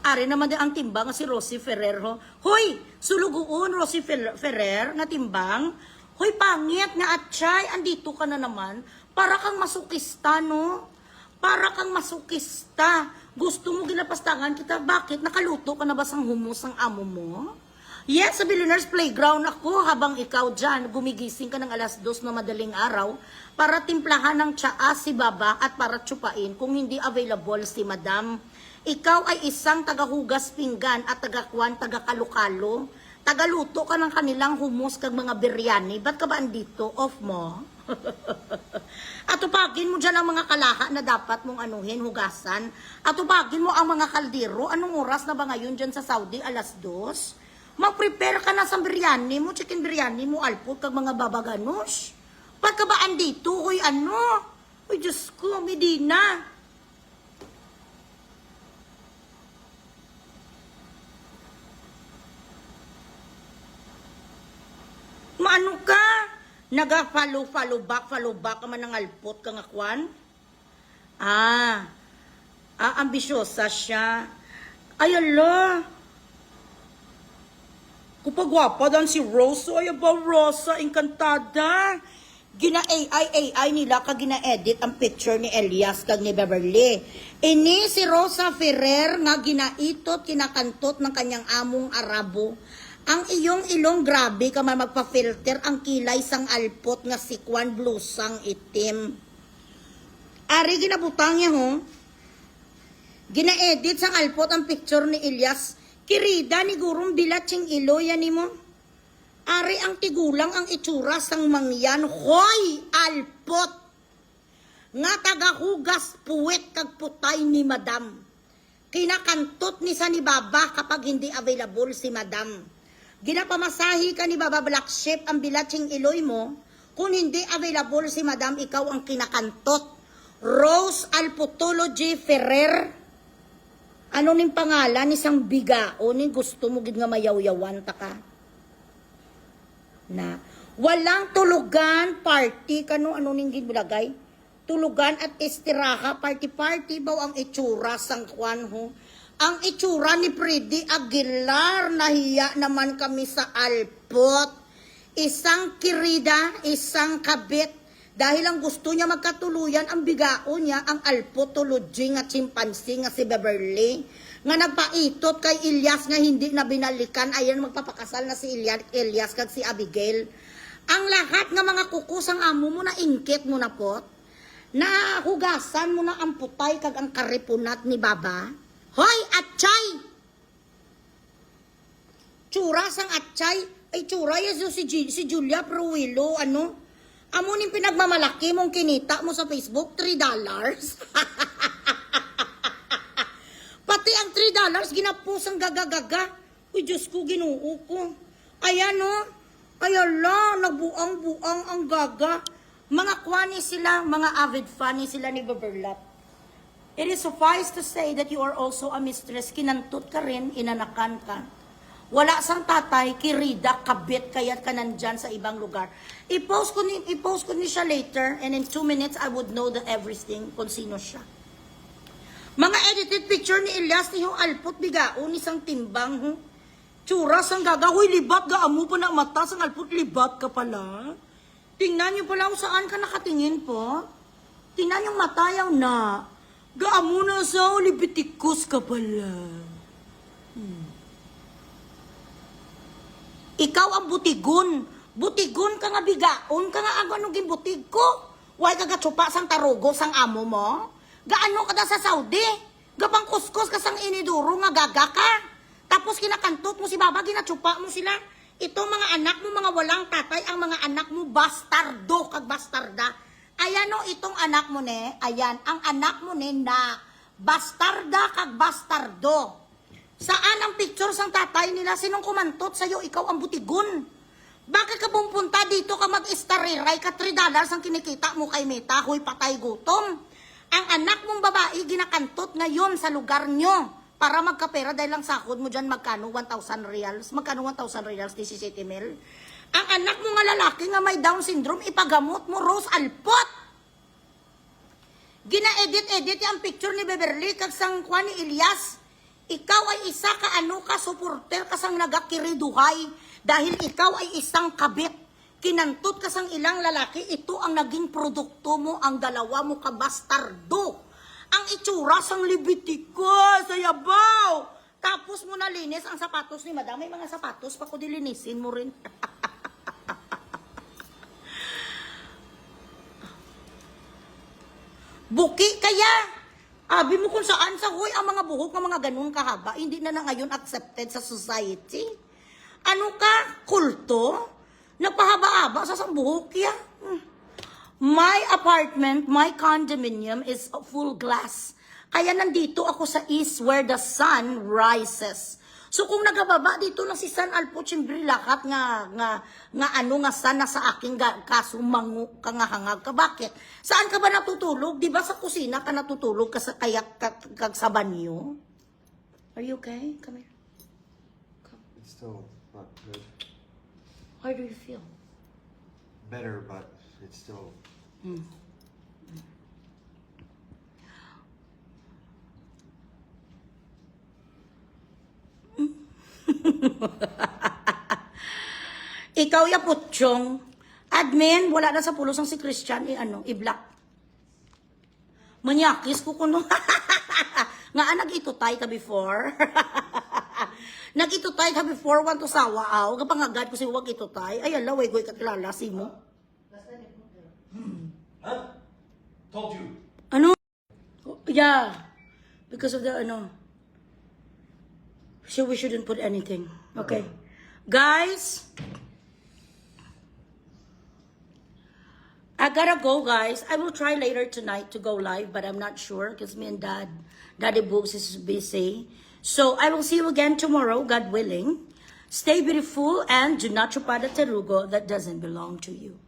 A: Ari naman din ang timbang si Rosie Ferrer. Hoy, suluguon Rosie Ferrer nga timbang. Hoy, pangit nga atchay, andito ka na naman. Para kang masukista, no? Para kang masukista. Gusto mo ginapastangan kita? Bakit? Nakaluto ka na ba sang humus ang amo mo? Yes, sa Billionaires Playground ako habang ikaw dyan, gumigising ka ng alas 2 na madaling araw para timplahan ng tsaa si Baba at para tsupain kung hindi available si Madam. Ikaw ay isang tagahugas pinggan at tagakwan, tagakalukalo. Tagaluto ka ng kanilang humus kag mga biryani. Ba't ka ba andito? Off mo? At tupagin mo dyan ang mga kalaha na dapat mong anuhin, hugasan. At tupagin mo ang mga kaldero. Anong oras na ba ngayon dyan sa Saudi? Alas 2? Mag-prepare ka na sa biryani mo, chicken biryani mo, alpot, kag mga babaganos. Pagka ba andito, hoy ano? Hoy, Diyos ko, Medina. Maano ka? Naga-follow back ka man ng alpot kang akwan? Ambisyosa siya. Ay, ala. Kupagwapa dan si Rosa. Ay, ba, Rosa, encantada. Gina-AI nila ka gina-edit ang picture ni Elias kag ni Beverly. Ini si Rosa Ferrer nga ginaitot, kinakantot ng kanyang among Arabo. Ang iyong ilong grabe ka man magpa-filter ang kilay sang alpot nga sikwan blusang itim. Ari ginabutang niya ho. Gina-edit sa alpot ang picture ni Elias. Kirida ni gurong bilatsing iloya ni mo. Ari ang tigulang ang itsura sang mangyan. Hoy, alpot! Nga tagahugas puwet kag putay ni madam. Kinakantot ni sa ni baba kapag hindi available si madam. Ginapamasahi ka ni baba black sheep ang bilatsing iloy mo. Kung hindi available si madam, ikaw ang kinakantot. Rose Alpotology Ferrer. Ano ning pangalan isang bigao ning gusto mo gid nga mayaw-yawan ta ka? Na walang tulugan party kano ano ning gibulagay? Tulugan at istiraha party baw ang itsura sang kwan ho. Ang itsura ni Freddy Aguilar, nahiya naman kami sa alpot. Isang kirida, isang kabit. Dahil ang gusto niya magkatuluyan, ang bigao niya, ang alpotology nga chimpanzee nga si Beverly. Nga nagpaitot kay Elias nga hindi na binalikan. Ayan, magpapakasal na si Elias kag si Abigail. Ang lahat nga mga kukusang amo mo na ingkit mo na pot. Na hugasan mo na ang putay kag ang karipunat ni Baba. Hoy, atchay! Tsura sang atchay. Ay, tsura yaso si Julia Pruilo, ano? Amo ning pinagmamalaki mong kinita mo sa Facebook, $3. Pati ang $3, ginapusang gaga-gaga. Uy, Diyos ko, ginoo ko. Ayan o, ayala, nagbuang-buang ang gaga. Mga kwani sila, mga avid funny sila ni Baberlat. It is suffice to say that you are also a mistress. Kinantot ka rin, inanakan ka. Wala sang tatay, kirida, kabit, kaya't ka nandyan sa ibang lugar. I-post ko ni siya later, and in 2 minutes, I would know everything kung sino siya. Mga edited picture ni Elias ni yung alpot bigao, ni sang timbang, ho. Tsura sang gaga, huy, libat, gaamo pa na mata, sang alpot, libat ka pala. Tingnan niyo pala kung saan ka nakatingin po. Tingnan yung matayaw na. Gaamo na sa libitikus ka pala. Ikaw ang butigon. Butigon ka nga bigaon ka nga ano gin butig ko. Way ka gatsupa sang tarugo sang amo mo. Gaano ka da sa Saudi? Gapang kuskus ka sang iniduro nga gaga ka. Tapos kinakantot mo si Baba, ginatsupa mo sila. Ito mga anak mo, mga walang tatay, ang mga anak mo, bastardo kag bastarda. Ayan o, itong anak mo ne, ayan, ang anak mo ne na bastarda kag bastardo. Saan ang picture sang tatay nila? Sinong kumantot sa'yo? Ikaw ang butigon. Bakit ka pumunta dito ka mag-istariray ka $3 ang kinikita mo kay Meta? Huy, patay gutom. Ang anak mong babae ginakantot ngayon sa lugar nyo para magkapera dahil lang sahod mo dyan magkano? 1,000 reals. Magkano 1,000 reals? 17 mil. Ang anak mo nga lalaki nga may Down syndrome, ipagamot mo, Rose Alpot. Gina-edit ang picture ni Beverly kag sang kwan ni Elias. Ikaw ay isa ka ano ka, supporter ka sang nagakiriduhay dahil ikaw ay isang kabit. Kinantot ka sang ilang lalaki, ito ang naging produkto mo, ang dalawa mo ka bastardo. Ang itsura sang libitiko, sayabaw. Tapos mo nalinis ang sapatos ni Madam. May mga sapatos pa ko dilinisin mo rin. Buki kaya. Abi mo kung saan sa huy ang mga buhok ng mga ganun kahaba, hindi na ngayon accepted sa society. Ano ka? Kulto? Nagpahaba-haba sa buhok ya? My apartment, my condominium is full glass. Kaya nandito ako sa east where the sun rises. So kung nagababa dito na si San Alpo Chimbrilakat nga ano nga sana sa aking kasumango ka nga hangag ka. Bakit? Saan ka ba natutulog? Di ba sa kusina ka natutulog ka sa kayak kag sa banyo? Are you okay? Come here. Come.
C: It's still not good.
A: How do you feel?
C: Better, but it's still...
A: Ikaw ya putsyong. Admin, wala na sa pulos ang si Christian, i-block. Manyakis ko kuno. Nga nag-itutay ka before. Nag-itutay ka before, want to sawa aw. Kapangagad ko si wag itutay. Ay, alaway, goy kakilala, si mo.
D: Huh? Told you.
A: Ano? Yeah. Because of the ano. So we shouldn't put anything. Okay. Guys, I gotta go, guys. I will try later tonight to go live, but I'm not sure because me and Daddy Books is busy. So I will see you again tomorrow, God willing. Stay beautiful and do not chupa the terugo that doesn't belong to you.